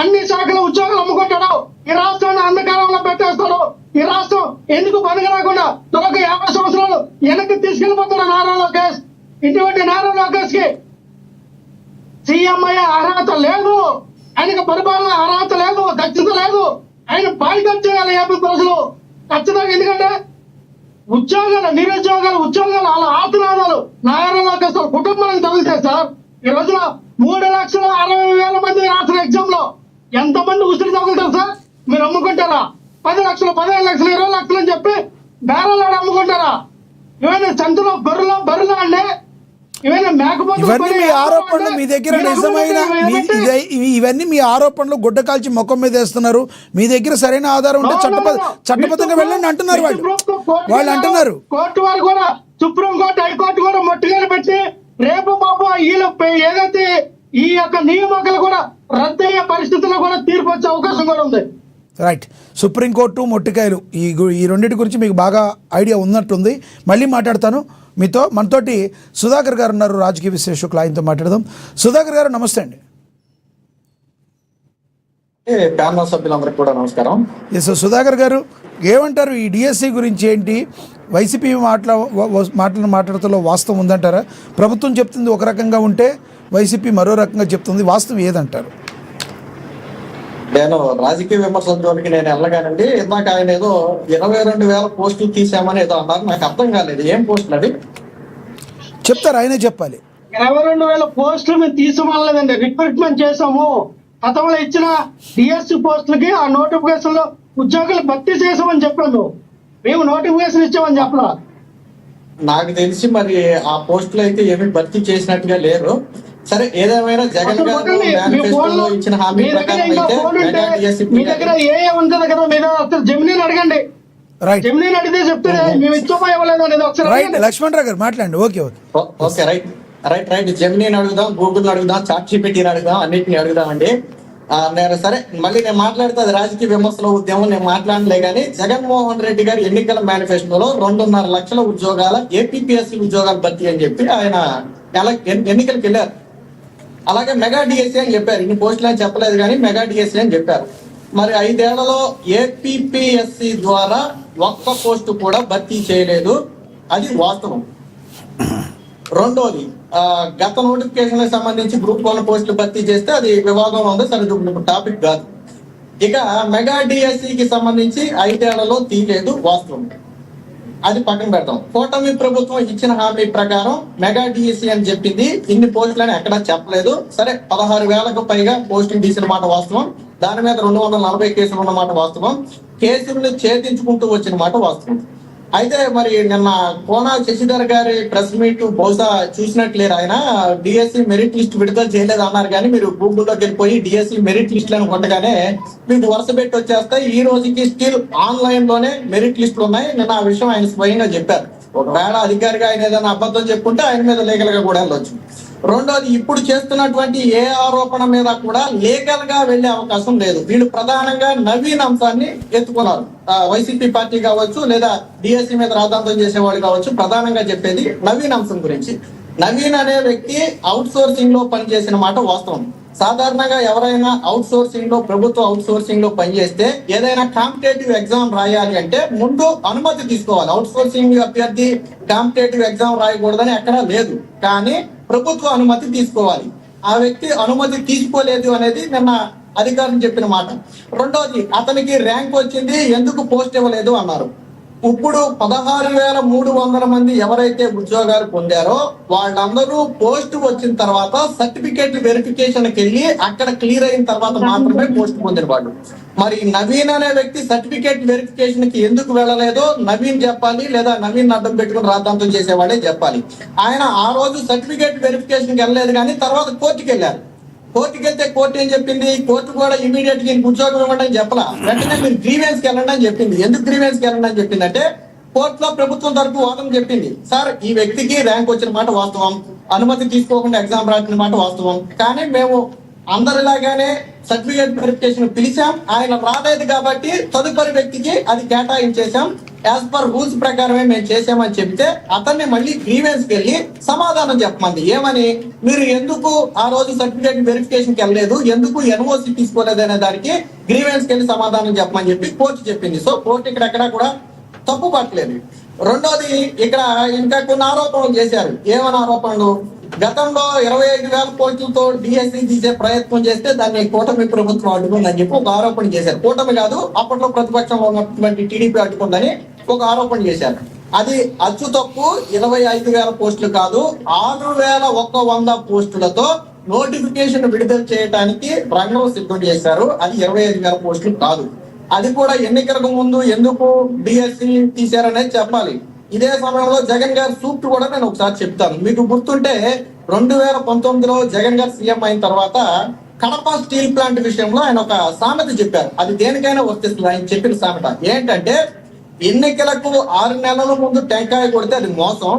S4: అన్ని శాఖల ఉద్యోగాలు అమ్ముకుంటాడు, ఈ రాష్ట్రాన్ని అంధకారంలో పెట్టేస్తాడు. ఈ రాష్ట్రం ఎందుకు పనికిరాకుండా తొలగ 50 సంవత్సరాలు వెనక్కి తీసుకెళ్లిపోతాడు నారా లోకేష్. ఇటువంటి నారా లోకేష్ కి సీఎం అయ్యే అర్హత లేదు, ఆయనకు పరిపాలన అర్హత లేదు, దక్షత లేదు. ఆయన బాయ్కట్ చేయాలి ఏపీ ప్రజలు ఖచ్చితంగా. ఎందుకంటే నిరుద్యోగాలు వాళ్ళ ఆత్మనాదాలు నారా లోకేష్ కుటుంబానికి తగిలితే సార్ ఈ రోజున 3,60,60,000 మంది రాసిన ఎగ్జామ్ లో ఎంతమంది ఉసిరి తగులుతారు సార్? మీరు అమ్ముకుంటారా? 10 లక్షలు, 15 లక్షలు, 20 లక్షలు అని చెప్పి బేరాలాడు అమ్ముకుంటారా? ఇవన్నీ సంతలో బర్రెలు అంటే ఇవన్నీ మేకపోతే
S1: ఇవన్నీ మీ ఆరోపణలు, మీ దగ్గర నిజమైన ఇవన్నీ మీ ఆరోపణలు గుడ్డ కాల్చి ముఖం మీద వేస్తున్నారు. మీ దగ్గర సరైన ఆధారం ఉంటే చట్టబద్ధంగా వెళ్ళండి అంటున్నారు వాళ్ళు అంటున్నారు.
S4: కోర్టు వారు కూడా, సుప్రీంకోర్టు, హైకోర్టు కూడా మొట్టుగాలు పెట్టి రేపు పాప వీళ్ళు ఏదైతే ఈ యొక్క నియామకాలు కూడా రద్దయ్యే పరిస్థితుల్లో కూడా తీర్పు వచ్చే అవకాశం కూడా ఉంది.
S1: రైట్. సుప్రీంకోర్టు మొట్టికాయలు ఈ రెండింటి గురించి మీకు బాగా ఐడియా ఉన్నట్టుంది. మళ్ళీ మాట్లాడతాను మీతో. మనతోటి సుధాకర్ గారు ఉన్నారు, రాజకీయ విశ్లేషకులు, ఆయనతో మాట్లాడదాం. సుధాకర్ గారు నమస్తే అండి.
S5: ప్యానల్ సభ్యులందరికీ కూడా నమస్కారం.
S1: ఎస్ సుధాకర్ గారు, ఏమంటారు ఈ డిఎస్సి గురించి? ఏంటి వైసీపీ మాట్లాడుతులో వాస్తవం ఉందంటారా? ప్రభుత్వం చెప్తుంది ఒక రకంగా ఉంటే వైసీపీ మరో రకంగా చెప్తుంది, వాస్తవం ఏదంటారు?
S5: నేను రాజకీయ విమర్శల జోలికి నేను వెళ్ళగానండి. ఇందాక ఆయన ఏదో 22,000 పోస్టులు తీసామని ఏదో అన్నారు, నాకు అర్థం కాలేదు. ఏం పోస్టులు అది
S1: చెప్తారు, ఆయనే చెప్పాలి.
S4: 22,000 పోస్టులు మేము తీసుకోవాలేదండి, రిక్రూట్మెంట్ చేసాము. గతంలో ఇచ్చిన డిఎస్సి పోస్టులకి ఆ నోటిఫికేషన్ లో ఉద్యోగులు భర్తీ చేసామని చెప్పాను. మేము నోటిఫికేషన్ ఇచ్చామని చెప్పలా.
S5: నాకు తెలిసి మరి ఆ పోస్టులు అయితే ఏమి భర్తీ చేసినట్టుగా లేరు. సరే, ఏదేమైనా జగన్ గారు మేనిఫెస్టోలో ఇచ్చిన హామీ ప్రకారం అయితే
S4: మీ దగ్గర ఏ ఉంటది కదా, మీరు అసలు జమినీని అడగండి. జమినీని అడిగితే చెప్తారే మేము ఇచ్చామో ఇవ్వలేదు అనేది ఒకసారి.
S1: లక్ష్మణరావు గారు మాట్లాడండి. Okay
S5: right. జమినీని అడుగుదాం, గూగుల్ అడుగుదాం, చాట్‌జీపీటీని అడుగుదాం, అన్నిటిని అడుగుదామండి. నేను మళ్ళీ నేను మాట్లాడితే అది రాజకీయ విమర్శల ఉద్యమం, నేను మాట్లాడలే. కానీ జగన్మోహన్ రెడ్డి గారు ఎన్నికల మేనిఫెస్టోలో 2.5 లక్షల ఉద్యోగాల ఏపీపీఎస్సీ ఉద్యోగాలు భర్తీ అని చెప్పి ఆయన ఎన్నికలకు వెళ్ళారు. అలాగే మెగా డిఎస్సీ అని చెప్పారు. ఇన్ని పోస్టులు అని చెప్పలేదు కానీ మెగా డిఎస్సీ అని చెప్పారు. మరి 5 ఏళ్లలో ఏపీపీఎస్సి ద్వారా ఒక్క పోస్టు కూడా భర్తీ చేయలేదు, అది వాస్తవం. రెండోది, గత నోటిఫికేషన్ సంబంధించి గ్రూప్ 1 పోస్టులు భర్తీ చేస్తే అది వివాదంలో ఉంది, సరే ఇప్పుడు టాపిక్ కాదు. ఇక మెగా డిఎస్సికి సంబంధించి 5 ఏళ్లలో తీయలేదు, వాస్తవం, అది పక్కన పెడతాం. కూటమి ప్రభుత్వం ఇచ్చిన హామీ ప్రకారం మెగా డిఎస్సి అని చెప్పింది, ఇన్ని పోస్టులని ఎక్కడా చెప్పలేదు. సరే 16,000కు పైగా పోస్టులు తీసిన మాట వాస్తవం, దాని మీద 240 కేసులు ఉన్నమాట వాస్తవం, కేసులను ఛేదించుకుంటూ వచ్చిన మాట వాస్తవం. అయితే మరి నిన్న కోన శశిధర్ గారి ప్రెస్ మీట్ బహుశా చూసినట్లేరు, ఆయన డిఎస్సి మెరిట్ లిస్ట్ విడుదల చేయలేదు అన్నారు. కానీ మీరు గూగుల్లోకి వెళ్ళిపోయి డిఎస్సి మెరిట్ లిస్ట్ అని కొట్టగానే మీకు వరుస పెట్టి వచ్చేస్తాయి. ఈ రోజుకి స్టిల్ ఆన్లైన్ లోనే మెరిట్ లిస్టులు ఉన్నాయి. నిన్న ఆ విషయం ఆయన స్వయంగా చెప్పారు. ఒకవేళ అధికారిగా ఆయన ఏదైనా అబద్ధం చెప్పుకుంటే ఆయన మీద లీగల్ గా కూడా వెళ్ళొచ్చు. రెండోది, ఇప్పుడు చేస్తున్నటువంటి ఏ ఆరోపణ మీద కూడా లీగల్ గా వెళ్లే అవకాశం లేదు. వీళ్ళు ప్రధానంగా నవీన్ అంశాన్ని ఎత్తుకున్నారు. వైసీపీ పార్టీ కావచ్చు, లేదా డిఎస్సి మీద రాద్ధాంతం చేసేవాళ్ళు కావచ్చు, ప్రధానంగా చెప్పేది నవీన్ అంశం గురించి. నవీన్ అనే వ్యక్తి అవుట్ సోర్సింగ్ లో పనిచేసిన మాట వాస్తవం. సాధారణంగా ఎవరైనా అవుట్ సోర్సింగ్ లో, ప్రభుత్వ అవుట్ సోర్సింగ్ లో పనిచేస్తే ఏదైనా కాంపిటేటివ్ ఎగ్జామ్ రాయాలి అంటే ముందు అనుమతి తీసుకోవాలి. అవుట్ సోర్సింగ్ అభ్యర్థి కాంపిటేటివ్ ఎగ్జామ్ రాయకూడదని ఎక్కడా లేదు, కానీ ప్రభుత్వ అనుమతి తీసుకోవాలి. ఆ వ్యక్తి అనుమతి తీసుకోలేదు అనేది నిన్న అధికారులు చెప్పిన మాట. రెండోది, అతనికి ర్యాంక్ వచ్చింది, ఎందుకు పోస్ట్ ఇవ్వలేదు అన్నారు. ఇప్పుడు 16,300 మంది ఎవరైతే ఉద్యోగాలు పొందారో వాళ్ళందరూ పోస్ట్ వచ్చిన తర్వాత సర్టిఫికేట్ వెరిఫికేషన్ కి వెళ్ళి అక్కడ క్లియర్ అయిన తర్వాత మాత్రమే పోస్ట్ పొందిన వాళ్ళు. మరి నవీన్ అనే వ్యక్తి సర్టిఫికేట్ వెరిఫికేషన్ కి ఎందుకు వెళ్ళలేదో నవీన్ చెప్పాలి, లేదా నవీన్ అడ్డం పెట్టుకుని రాద్ధాంతం చేసేవాడే చెప్పాలి. ఆయన ఆ రోజు సర్టిఫికేట్ వెరిఫికేషన్ కి వెళ్ళలేదు, కానీ తర్వాత కోర్టుకి వెళ్ళారు. కోర్టుకి వెళ్తే కోర్టు ఏం చెప్పింది, కోర్టు కూడా ఇమీడియట్ గా ఉద్యోగం ఇవ్వండి అని చెప్పలా, వెంటనే మీరు గ్రీవెన్స్ కి వెళ్ళండి అని చెప్పింది. ఎందుకు గ్రీవెన్స్ కి వెళ్ళండి అని చెప్పింది అంటే, కోర్టులో ప్రభుత్వం తరపు వాదన చెప్పింది, సార్ ఈ వ్యక్తికి ర్యాంక్ వచ్చిన మాట వాస్తవం, అనుమతి తీసుకోకుండా ఎగ్జామ్ రాసిన మాట వాస్తవం, కానీ మేము అందరిలాగానే సర్టిఫికేట్ వెరిఫికేషన్ పిలిచాం, ఆయన రాలేదు కాబట్టి తదుపరి వ్యక్తికి అది కేటాయించేశాం, యాజ్ పర్ రూల్స్ ప్రకారమే మేము చేసామని చెప్తే అతన్ని మళ్ళీ గ్రీవెన్స్ కి వెళ్ళి సమాధానం చెప్పమంది. ఏమని, మీరు ఎందుకు ఆ రోజు సర్టిఫికేట్ వెరిఫికేషన్ కి వెళ్ళలేదు, ఎందుకు ఎన్ఓసి తీసుకోలేదు అనే దానికి గ్రీవెన్స్ కి వెళ్ళి సమాధానం చెప్పమని చెప్పి కోర్టు చెప్పింది. సో కోర్టు ఇక్కడ ఎక్కడా కూడా తప్పు పట్టలేదు. రెండోది, ఇక్కడ ఇంకా కొన్ని ఆరోపణలు చేశారు. ఏమని ఆరోపణలు, గతంలో 25,000 పోస్టులతో డిఎస్సి తీసే ప్రయత్నం చేస్తే దాన్ని కూటమి ప్రభుత్వం అడ్డుకుందని చెప్పి ఒక ఆరోపణ చేశారు. కూటమి కాదు, అప్పట్లో ప్రతిపక్షంలో ఉన్నటువంటి టీడీపీ అడ్డుకుందని ఒక ఆరోపణ చేశారు. అది అచ్చు తప్పు. 25,000 పోస్టులు కాదు, 6,100 పోస్టులతో నోటిఫికేషన్ విడుదల చేయడానికి రంగం సిద్ధం చేశారు. అది 25,000 పోస్టులు కాదు. అది కూడా ఎన్నికలకు ముందు ఎందుకు డిఎస్సి తీశారనేది చెప్పాలి. ఇదే సమయంలో జగన్ గారి సూక్తి కూడా నేను ఒకసారి చెప్తాను. మీకు గుర్తుంటే 2019లో జగన్ గారు సీఎం అయిన తర్వాత కడప స్టీల్ ప్లాంట్ విషయంలో ఆయన ఒక సామెత చెప్పారు. అది దేనికైనా వర్తిస్తుంది. ఆయన చెప్పిన సామెత ఏంటంటే, ఎన్నికలకు 6 నెలల ముందు టెంకాయ కొడితే అది మోసం,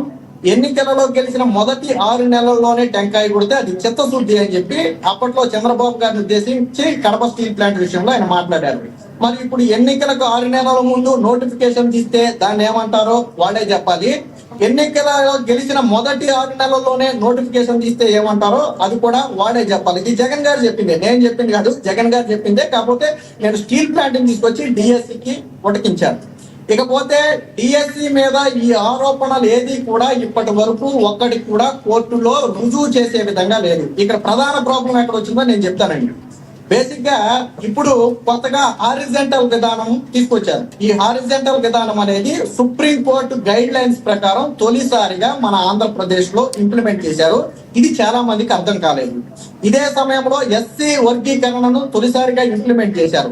S5: ఎన్నికలలో గెలిచిన మొదటి 6 నెలల్లోనే టెంకాయ కొడితే అది చిత్తశుద్ధి అని చెప్పి అప్పట్లో చంద్రబాబు గారిని ఉద్దేశించి కడప స్టీల్ ప్లాంట్ విషయంలో ఆయన మాట్లాడారు. మరి ఇప్పుడు ఎన్నికలకు 6 నెలల ముందు నోటిఫికేషన్ తీస్తే దాన్ని ఏమంటారో వాడే చెప్పాలి. ఎన్నికలలో గెలిచిన మొదటి 6 నెలల్లోనే నోటిఫికేషన్ తీస్తే ఏమంటారో అది కూడా వాడే చెప్పాలి. ఇది జగన్ గారు చెప్పింది, నేను చెప్పింది కాదు, జగన్ గారు చెప్పిందే. కాకపోతే నేను స్టీల్ ప్లాంట్ తీసుకొచ్చి డిఎస్సికి ఉటకించాను. ఇకపోతే డిఎస్సి మీద ఈ ఆరోపణలు ఏది కూడా ఇప్పటి వరకు ఒక్కటి కూడా కోర్టులో రుజువు చేసే విధంగా లేదు. ఇక్కడ ప్రధాన ప్రాబ్లం ఎక్కడ వచ్చిందో నేను చెప్తానండి. బేసిక్ గా ఇప్పుడు కొత్తగా హారిజంటల్ విధానం తీసుకొచ్చారు. ఈ హారిజంటల్ విధానం అనేది సుప్రీం కోర్టు గైడ్ లైన్స్ ప్రకారం తొలిసారిగా మన ఆంధ్రప్రదేశ్ లో ఇంప్లిమెంట్ చేశారు. ఇది చాలా మందికి అర్థం కాలేదు. ఇదే సమయంలో ఎస్సీ వర్గీకరణను తొలిసారిగా ఇంప్లిమెంట్ చేశారు.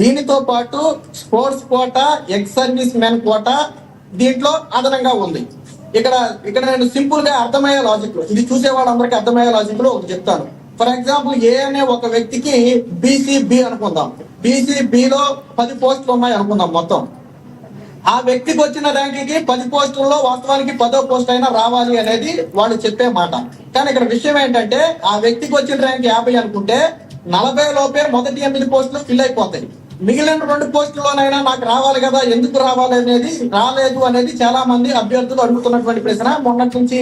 S5: దీనితో పాటు sports quota, ex service men quota దీంట్లో అదనంగా ఉంది. ఇక్కడ నేను సింపుల్ గా అర్థమయ్యే లాజిక్ లో, ఇది చూసే వాళ్ళందరికీ అర్థమయ్యే లాజిక్ లో ఒకటి చెప్తాను. ఫర్ ఎగ్జాంపుల్, ఏ అనే ఒక వ్యక్తికి బీసీబీ అనుకుందాం. బీసీబీలో 10 పోస్టులు ఉన్నాయి అనుకుందాం మొత్తం. ఆ వ్యక్తికి వచ్చిన ర్యాంకింగ్ 10 పోస్టుల్లో వాస్తవానికి 10వ పోస్ట్ అయినా రావాలి అనేది వాళ్ళు చెప్పే మాట. కానీ ఇక్కడ విషయం ఏంటంటే, ఆ వ్యక్తికి వచ్చిన ర్యాంక్ 50 అనుకుంటే 40 లోపే మొదటి 8 పోస్టులు ఫిల్ అయిపోతాయి. మిగిలిన 2 పోస్టుల్లోనైనా నాకు రావాలి కదా, ఎందుకు రావాలి అనేది, రాలేదు అనేది చాలా మంది అభ్యర్థులు అడుగుతున్నటువంటి ప్రశ్న. మొన్నటి నుంచి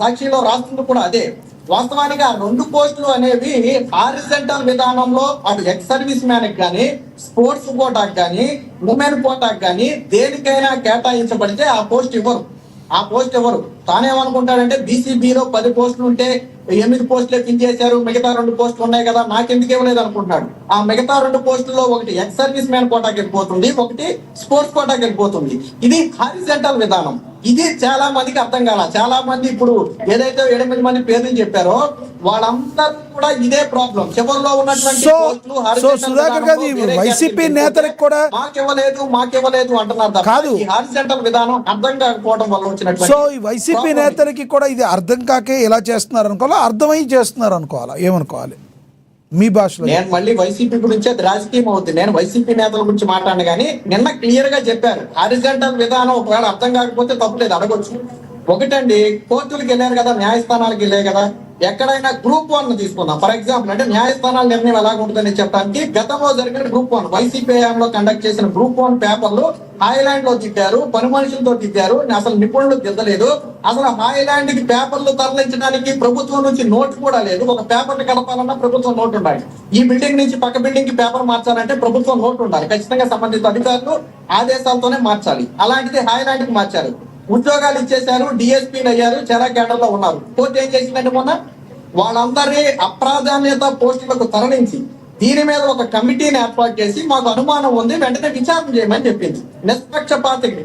S5: సాక్షిలో రాస్తుంది కూడా అదే. వాస్తవానికి ఆ 2 పోస్టులు అనేవి హారిజంటల్ విధానంలో అటు ఎక్స్ సర్వీస్ మ్యాన్ కానీ, స్పోర్ట్స్ కోటాకి కానీ, ఉమెన్ కోటాకి కానీ దేనికైనా కేటాయించబడితే ఆ పోస్ట్ ఇవ్వరు. తానేమనుకుంటాడంటే బీసీబీలో 10 పోస్టులు ఉంటే 8 పోస్టులే ఫిల్ చేశారు, మిగతా 2 పోస్టులు ఉన్నాయి కదా, నాకెందుకు ఇవ్వలేదు అనుకుంటున్నాడు. ఆ మిగతా 2 పోస్టుల్లో ఒకటి ఎక్స్ సర్వీస్ మ్యాన్ కోటాకి వెళ్ళిపోతుంది, ఒకటి స్పోర్ట్స్ కోటాకి వెళ్ళిపోతుంది. ఇది హారిజంటల్ విధానం. ఇది చాలా మందికి అర్థం కాల. చాలా మంది ఇప్పుడు ఏదైతే 8 మంది పేర్లు చెప్పారో వాళ్ళందరూ కూడా ఇదే ప్రాబ్లం. చివరిలో ఉన్నటువంటి పోస్టులు
S1: సుధాకర్ గారు వైసీపీ నేతలకు కూడా
S5: మాకివ్వలేదు అంటున్నారు తప్ప
S1: కాదు.
S5: ఈ హారిజంటల్ విధానం అర్థం కాకపోవడం వల్ల వచ్చినటువంటి
S1: సో ఈ వైసీపీ నేతలకి కూడా ఇది అర్థం కాకే ఎలా చేస్తున్నారు అనుకోవాలా, అర్థమై చేస్తున్నారు అనుకోవాలా, ఏమనుకోవాలి మీ భాషలో?
S5: నేను మళ్ళీ వైసీపీ గురించి అది రాజకీయం అవుతుంది. నేను వైసీపీ నేతల గురించి మాట్లాడిన కానీ నిన్న క్లియర్ గా చెప్పారు హారిజంటల్ విధానం ఒకవేళ అర్థం కాకపోతే తప్పులేదు, అడగొచ్చు. ఒకటండి, కోర్టులకు వెళ్ళారు కదా, న్యాయస్థానాలకు వెళ్ళారు కదా, ఎక్కడైనా గ్రూప్ 1 తీసుకుందాం ఫర్ ఎగ్జాంపుల్. అంటే న్యాయస్థానాల నిర్ణయం ఎలా ఉంటుందని చెప్పడానికి గతంలో జరిగిన గ్రూప్ 1 వైసీపీ హయాంలో కండక్ట్ చేసిన గ్రూప్ 1 పేపర్లు హాయ్లాండ్ లో తిట్టారు, పని మనుషులతో తిట్టారు, అసలు నిపుణులు తిద్దలేదు. అసలు హాయ్లాండ్ కి పేపర్లు తరలించడానికి ప్రభుత్వం నుంచి నోటు కూడా లేదు. ఒక పేపర్ కలపాలన్నా ప్రభుత్వం నోటు ఉండాలి. ఈ బిల్డింగ్ నుంచి పక్క బిల్డింగ్ కి పేపర్ మార్చాలంటే ప్రభుత్వం నోటు ఉండాలి. ఖచ్చితంగా సంబంధిత అధికారులు ఆదేశాలతోనే మార్చాలి. అలాంటిది హాయ్లాండ్ కి మార్చారు, ఉద్యోగాలు ఇచ్చేశారు, డిఎస్పీలు అయ్యారు, చాలా కేడర్ లో ఉన్నారు. కోర్టు ఏం చేసిందంటే మొన్న వాళ్ళందరినీ అప్రాధాన్యత పోస్టులకు తరలించి దీని మీద ఒక కమిటీని ఏర్పాటు చేసి మాకు అనుమానం ఉంది వెంటనే విచారణ చేయమని చెప్పింది. నిష్పక్షపాతంగా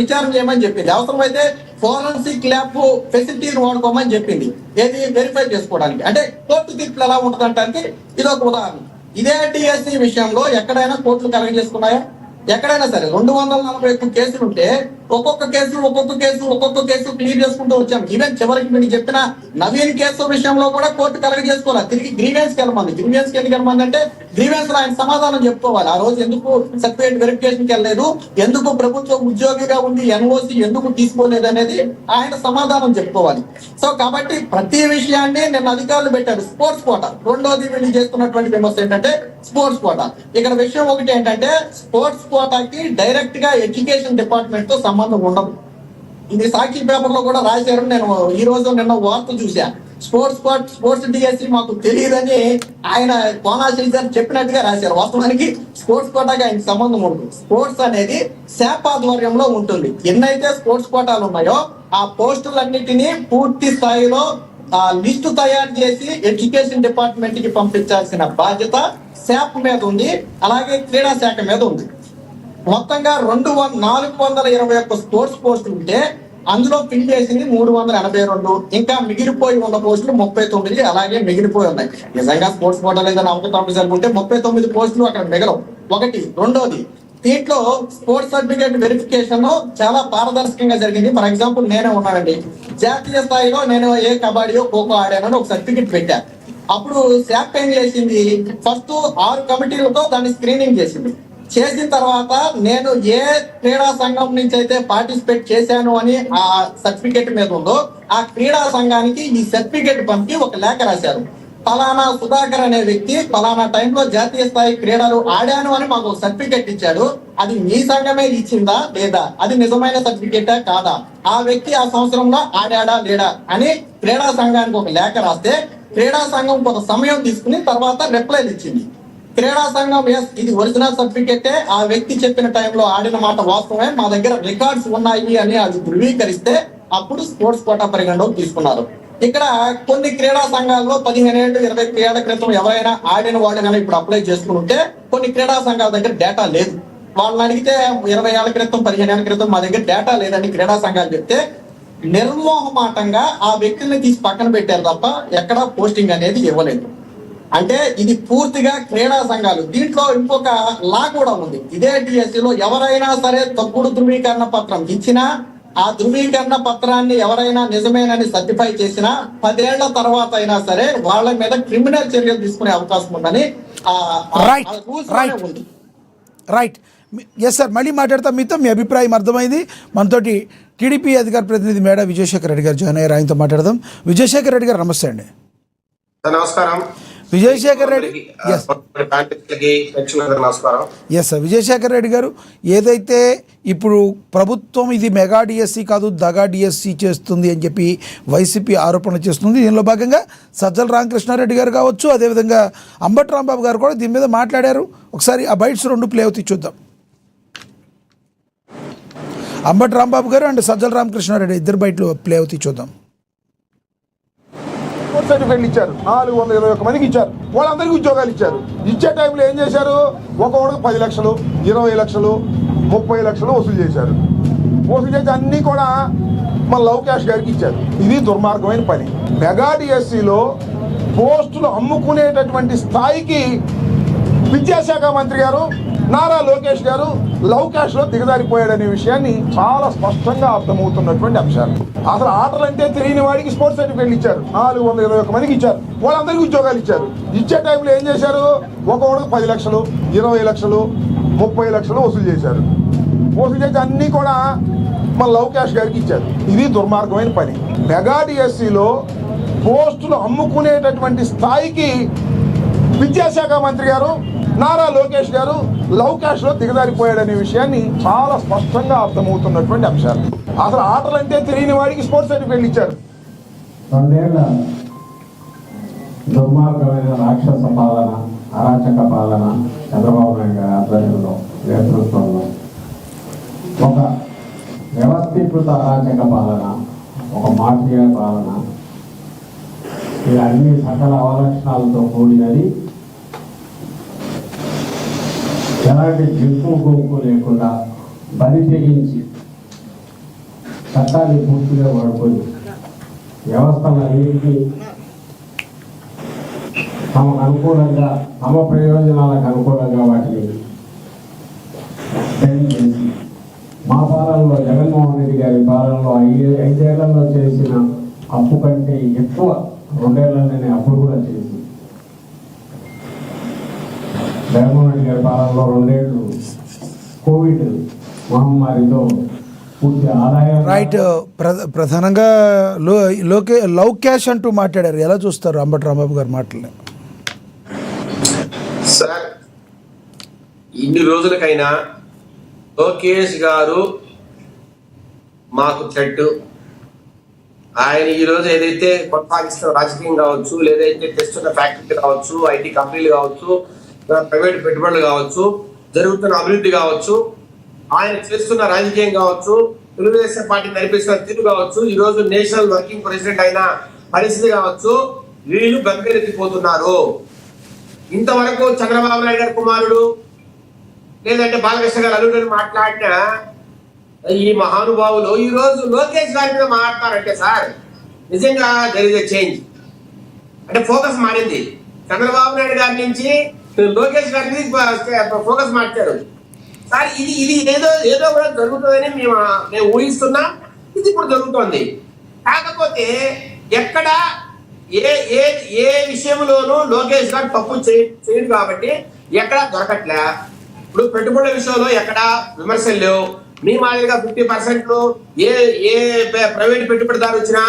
S5: విచారణ చేయమని చెప్పింది. అవసరమైతే ఫోరెన్సిక్ ల్యాబ్ ఫెసిలిటీని వాడుకోమని చెప్పింది. ఏది వెరిఫై చేసుకోవడానికి. అంటే కోర్టు తీర్పులు ఎలా ఉంటుందంటే ఇది ఒక ఉదాహరణ. ఇదే డిఎస్సి విషయంలో ఎక్కడైనా కోర్టులు కలెక్ట్ చేసుకున్నాయా? ఎక్కడైనా సరే 241 కేసులు ఉంటే ఒక్కొక్క కేసు క్లియర్ చేసుకుంటూ వచ్చాం. ఈవెన్ చివరికి మీకు చెప్పిన నవీన్ కేసు విషయంలో కూడా కోర్టు కలెక్ట్ చేసుకోవాలి. తిరిగి గ్రీవెన్స్ కి వెళ్ళమంది. గ్రీవెన్స్ కి ఎందుకు వెళ్ళమంది అంటే గ్రీవెన్స్ లో ఆయన సమాధానం చెప్పుకోవాలి. ఆ రోజు ఎందుకు సర్టిఫికేట్ వెరిఫికేషన్ కి వెళ్ళలేదు, ఎందుకు ప్రభుత్వ ఉద్యోగిగా ఉండి ఎన్ఓసి ఎందుకు తీసుకోలేదు అనేది ఆయన సమాధానం చెప్పుకోవాలి. సో కాబట్టి ప్రతి విషయాన్ని నిన్న అధికారులు పెట్టారు. స్పోర్ట్స్ కోటా రెండోది వీళ్ళు చేస్తున్నటువంటి విమర్శ ఏంటంటే స్పోర్ట్స్ కోటా. ఇక్కడ విషయం ఒకటి ఏంటంటే స్పోర్ట్స్ కోటాకి డైరెక్ట్ గా ఎడ్యుకేషన్ డిపార్ట్మెంట్ తో సంబంధం ఉండదు. ఇది సాక్షి పేపర్ లో కూడా రాశారు. నేను ఈ రోజు నిన్న వార్త చూసా. స్పోర్ట్స్ డిఎస్సి మాకు తెలియదని ఆయన కోనాశ్రీ గారు చెప్పినట్టుగా రాశారు. వాస్తవానికి స్పోర్ట్స్ కోటాకి ఆయనకి సంబంధం ఉంటుంది. స్పోర్ట్స్ అనేది శాప్ ఆధ్వర్యంలో ఉంటుంది. ఎన్నైతే స్పోర్ట్స్ కోటాలు ఉన్నాయో ఆ పోస్టులన్నిటినీ పూర్తి స్థాయిలో లిస్టు తయారు చేసి ఎడ్యుకేషన్ డిపార్ట్మెంట్ కి పంపించాల్సిన బాధ్యత శాప్ మీద ఉంది, అలాగే క్రీడా శాఖ మీద ఉంది. మొత్తంగా 421 స్పోర్ట్స్ పోస్టులు ఉంటే అందులో ఫిల్ చేసింది 382, ఇంకా మిగిలిపోయి ఉన్న పోస్టులు 39 అలాగే మిగిలిపోయి ఉన్నాయి. నిజంగా స్పోర్ట్స్ కోటా లేదని అవకతవకలు జరుగుతుంటే 39 పోస్టులు అక్కడ మిగలవు. ఒకటి. రెండోది, దీంట్లో స్పోర్ట్స్ సర్టిఫికేట్ వెరిఫికేషన్ చాలా పారదర్శకంగా జరిగింది. ఫర్ ఎగ్జాంపుల్ నేనే ఉన్నానండి, జాతీయ స్థాయిలో నేను ఏ కబడ్డీయో ఖోఖో ఆడానని ఒక సర్టిఫికేట్ పెట్టా. అప్పుడు శాప్ ఏం చేసింది, ఫస్ట్ 6 కమిటీలతో దాన్ని స్క్రీనింగ్ చేసింది. చేసిన తర్వాత నేను ఏ క్రీడా సంఘం నుంచి అయితే పార్టిసిపేట్ చేశాను అని ఆ సర్టిఫికేట్ మీద ఉందో ఆ క్రీడా సంఘానికి ఈ సర్టిఫికేట్ పంపి ఒక లేఖ రాశారు. ఫలానా సుధాకర్ అనే వ్యక్తి ఫలానా టైంలో జాతీయ స్థాయి క్రీడలు ఆడాను అని మాకు సర్టిఫికేట్ ఇచ్చాడు. అది మీ సంఘమే ఇచ్చిందా లేదా, అది నిజమైన సర్టిఫికేటా కాదా, ఆ వ్యక్తి ఆ సంవత్సరంలో ఆడాడా లేడా అని క్రీడా సంఘానికి ఒక లేఖ రాస్తే క్రీడా సంఘం కొంత సమయం తీసుకుని తర్వాత రిప్లై ఇచ్చింది. క్రీడా సంఘం ఇది ఒరిజినల్ సర్టిఫికేటే, ఆ వ్యక్తి చెప్పిన టైంలో ఆడిన మాట వాస్తవమే, మా దగ్గర రికార్డ్స్ ఉన్నాయి అని అది ధృవీకరిస్తే అప్పుడు స్పోర్ట్స్ కోటా పరిగణలోకి తీసుకున్నారు. ఇక్కడ కొన్ని క్రీడా సంఘాల్లో 15 ఏళ్ళు 20 ఏళ్ల క్రితం ఎవరైనా ఆడిన వాళ్ళు కానీ ఇప్పుడు అప్లై చేసుకుంటే కొన్ని క్రీడా సంఘాల దగ్గర డేటా లేదు. వాళ్ళని అడిగితే 20 ఏళ్ల క్రితం 15 ఏళ్ల క్రితం మా దగ్గర డేటా లేదని క్రీడా సంఘాలు చెప్తే నిర్మోహమాటంగా ఆ వ్యక్తుల్ని తీసి పక్కన పెట్టారు తప్ప ఎక్కడా పోస్టింగ్ అనేది ఇవ్వలేదు. అంటే ఇది పూర్తిగా క్రీడా సంఘాలు. దీంట్లో ఇంకొక లా కూడా ఉంది. ఇదే డిఎస్సిలో ఎవరైనా సరే తప్పుడు ధృవీకరణ పత్రం ఇచ్చినా ఆ ధృవీకరణ పత్రాన్ని ఎవరైనా నిజమేనని సర్టిఫై చేసినా 10 ఏళ్ల తర్వాత అయినా సరే వాళ్ళ మీద క్రిమినల్ చర్యలు తీసుకునే అవకాశం ఉందని ఉంది.
S1: రైట్. ఎస్ సార్, మళ్ళీ మాట్లాడతాం మీతో. మీ అభిప్రాయం అర్థమైంది. మనతోటి టీడీపీ అధికార ప్రతినిధి మేడ విజయశేఖర్ రెడ్డి గారు జాయిన్ అయ్యారు. ఆయనతో మాట్లాడదాం. విజయశేఖర్ రెడ్డి గారు నమస్తే అండి.
S3: నమస్కారం.
S1: విజయశేఖర్ రెడ్డి ఎస్
S6: నమస్కారం.
S1: ఎస్ సార్, విజయశేఖర్ రెడ్డి గారు, ఏదైతే ఇప్పుడు ప్రభుత్వం ఇది మెగా డిఎస్సి కాదు దగా డిఎస్సి చేస్తుంది అని చెప్పి వైసీపీ ఆరోపణ చేస్తుంది. దీనిలో భాగంగా సజ్జల రామకృష్ణారెడ్డి గారు కావచ్చు, అదేవిధంగా అంబటి రాంబాబు గారు కూడా దీని మీద మాట్లాడారు. ఒకసారి ఆ బైట్స్ రెండు ప్లే అవుతాయి, చూద్దాం. అంబటి రాంబాబు గారు అండ్ సజ్జల రామకృష్ణారెడ్డి ఇద్దరు బయటలు ప్లే అవుతాయి, చూద్దాం.
S7: సర్టిఫికెట్లు ఇచ్చారు, 421 మందికి ఇచ్చారు, వాళ్ళందరికీ ఉద్యోగాలు ఇచ్చారు. ఇచ్చే టైంలో ఏం చేశారు, ఒక్కొక్కడికి 10 లక్షలు, 20 లక్షలు, 30 లక్షలు వసూలు చేశారు. వసూలు చేసి అన్నీ కూడా మన లవ్ క్యాష్ గారికి ఇచ్చారు. ఇది దుర్మార్గమైన పని. మెగా డిఎస్సిలో పోస్టులు అమ్ముకునేటటువంటి స్థాయికి విద్యాశాఖ మంత్రి గారు నారా లోకేష్ గారు లవ్ క్యాష్ లో దిగజారిపోయాడనే విషయాన్ని చాలా స్పష్టంగా అర్థమవుతున్నటువంటి అంశాలు. అసలు ఆటలు అంటే తెలియని వాడికి స్పోర్ట్స్ సర్టిఫికెట్లు ఇచ్చారు, 421 మందికి ఇచ్చారు, వాళ్ళందరికీ ఉద్యోగాలు ఇచ్చారు. ఇచ్చే టైంలో ఏం చేశారు, ఒక్కొక్కడికి 10 లక్షలు, 20 లక్షలు, 30 లక్షలు వసూలు చేశారు. వసూలు చేసి అన్నీ కూడా మన లవ్ క్యాష్ గారికి ఇచ్చారు. ఇది దుర్మార్గమైన పని. మెగా డిఎస్సిలో పోస్టులు అమ్ముకునేటటువంటి స్థాయికి విద్యాశాఖ మంత్రి గారు నారా లోకేష్ గారు లవ్ క్యాష్ లో దిగజారిపోయాడనే విషయాన్ని చాలా స్పష్టంగా అర్థమవుతున్నటువంటి అంశాలు. అసలు ఆటలు అంటే తెలియని వాడికి స్పోర్ట్స్ సర్టిఫికెట్లు ఇచ్చారు.
S8: 2 ఏళ్ల దుర్మార్గమైన రాక్షస పాలన, అరాచక పాలన చంద్రబాబు నాయుడు గారి ఆధ్వర్యంలో, నేతృత్వంలో ఒక వ్యవస్థీకృత అరాచక పాలన, ఒక మాఫియా పాలన, ఇవన్నీ సకల అవలక్షణాలతో కూడినది. ఎలాంటి జింపు గుంపు లేకుండా బలి తెగించి చట్టాన్ని పూర్తిగా వాడుకొని వ్యవస్థలన్నింటినీ తమకు అనుకూలంగా, తమ ప్రయోజనాలకు అనుకూలంగా వాటిని చేసి మా పాలనలో, జగన్మోహన్ రెడ్డి గారి పాలనలో 5 ఏళ్లలో చేసిన అప్పు కంటే ఎక్కువ 2 ఏళ్లలోనే అప్పులు కూడా చేసి, జగన్మోహన్ రెడ్డి గారి పాలనలో 2 ఏళ్ళు కోవిడ్ మహమ్మారితో పూర్తి ఆదాయం.
S1: రైట్, ప్రధానంగా లవ్ క్యాష్ అంటూ మాట్లాడారు. ఎలా చూస్తారు అంబటి రాంబాబు గారు మాటల్ని?
S6: సార్, ఇన్ని రోజులకైనా లోకేష్ గారు మాకు చెట్టు, ఆయన ఈరోజు ఏదైతే కొనసాగిస్తున్న రాజకీయం కావచ్చు, లేదైతే తెస్తున్న ఫ్యాక్టరీ కావచ్చు, ఐటీ కంపెనీలు కావచ్చు, ప్రైవేట్ పెట్టుబడులు కావచ్చు, జరుగుతున్న అభివృద్ధి కావచ్చు, ఆయన చేస్తున్న రాజకీయం కావచ్చు, తెలుగుదేశం పార్టీ నడిపిస్తున్న తీరు కావచ్చు, ఈ రోజు నేషనల్ వర్కింగ్ ప్రెసిడెంట్ అయిన పరిస్థితి కావచ్చు, వీళ్ళు బెంగరెత్తిపోతున్నారు. ఇంతవరకు చంద్రబాబు నాయుడు గారి కుమారుడు లేదంటే బాలకృష్ణ గారు అల్లుడు మాట్లాడిన ఈ మహానుభావులు ఈ రోజు లోకేష్ గారి మీద మాట్లాడారంటే సార్, నిజంగా దర్ ఇస్ ఎ చేంజ్. అంటే ఫోకస్ మారింది. చంద్రబాబు నాయుడు గారి నుంచి లోకేష్ గారి మీద ఫోకస్ మార్చారు సార్. ఇది ఏదో కూడా జరుగుతుందని మేము ఊహిస్తున్నాం. ఇది ఇప్పుడు జరుగుతోంది. కాకపోతే ఎక్కడ ఏ విషయంలోనూ లోకేష్ గారు తప్పు చేయడు కాబట్టి ఎక్కడా దొరకట్లే. ఇప్పుడు పెట్టుబడుల విషయంలో ఎక్కడా విమర్శలు లేవు. మీ మాదిరిగా 50% ఏ ప్రైవేట్ పెట్టుబడిదారు వచ్చినా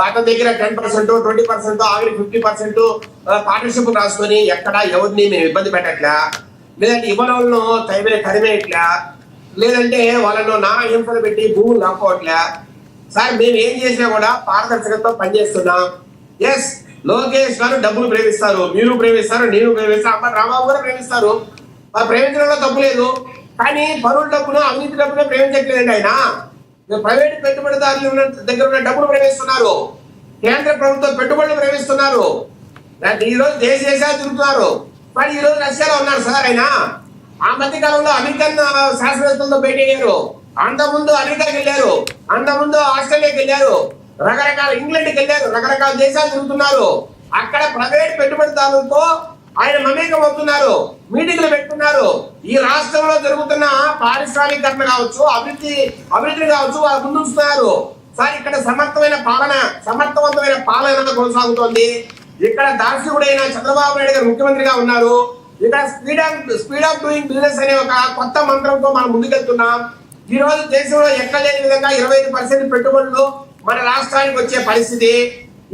S6: అతని దగ్గర 10%, 20%, ఆవిడ 50% పార్ట్నర్షిప్ రాసుకొని ఎక్కడా ఎవరిని మేము ఇబ్బంది పెట్టట్లే, లేదంటే ఇవ్వడంలో కరిమేయట్లే, లేదంటే వాళ్ళను నానా హింసలు పెట్టి భూములు లాక్కోవట్లే. సార్, మేము ఏం చేసినా కూడా పారదర్శకతతో పనిచేస్తున్నాం. ఎస్, లోకేష్ గారు డబ్బులు ప్రేమిస్తారు, మీరు ప్రేమిస్తారు, నేను ప్రేమిస్తాను, అంబటి రాంబాబు కూడా ప్రేమిస్తారు. ప్రేమించడంలో తప్పు లేదు. కానీ పరువుల డబ్బును, అవినీతి డబ్బును ప్రేమించట్లేదండి ఆయన. ప్రైవేట్ పెట్టుబడిదారులు దగ్గర ఉన్న డబ్బులు ప్రేమిస్తున్నారు, కేంద్ర ప్రభుత్వం పెట్టుబడులు ప్రేమిస్తున్నారు. ఈ రోజు దేశాలు తిరుగుతున్నారు. మరి ఈ రోజు రష్యాలో ఉన్నారు సార్ ఆయన. ఆ మధ్య కాలంలో అమెరికన్ శాస్త్రవేత్తలతో భేటీ అయ్యారు. అంతకుముందు అమెరికాకి వెళ్ళారు, అంతకుముందు ఆస్ట్రేలియాకి వెళ్ళారు, రకరకాల ఇంగ్లాండ్కి వెళ్ళారు, రకరకాల దేశాలు తిరుగుతున్నారు. అక్కడ ప్రైవేట్ పెట్టుబడిదారులతో ఆయన మమేకం అవుతున్నారు, మీటింగ్లు పెట్టుకున్నారు. ఈ రాష్ట్రంలో జరుగుతున్న పారిశ్రామికరణ కావచ్చు, అభివృద్ధి కావచ్చు, వాళ్ళు ముందుస్తున్నారు సార్. ఇక్కడ సమర్థవంతమైన పాలన కొనసాగుతోంది. ఇక్కడ దార్శనికుడైన చంద్రబాబు నాయుడు గారు ముఖ్యమంత్రిగా ఉన్నారు. ఇక్కడ స్పీడ్ ఆఫ్ డూయింగ్ బిజినెస్ అనే ఒక కొత్త మంత్రంతో మనం ముందుకెళ్తున్నాం. ఈ రోజు దేశంలో ఎక్కడ లేని విధంగా 25% పెట్టుబడులు మన రాష్ట్రానికి వచ్చే పరిస్థితి.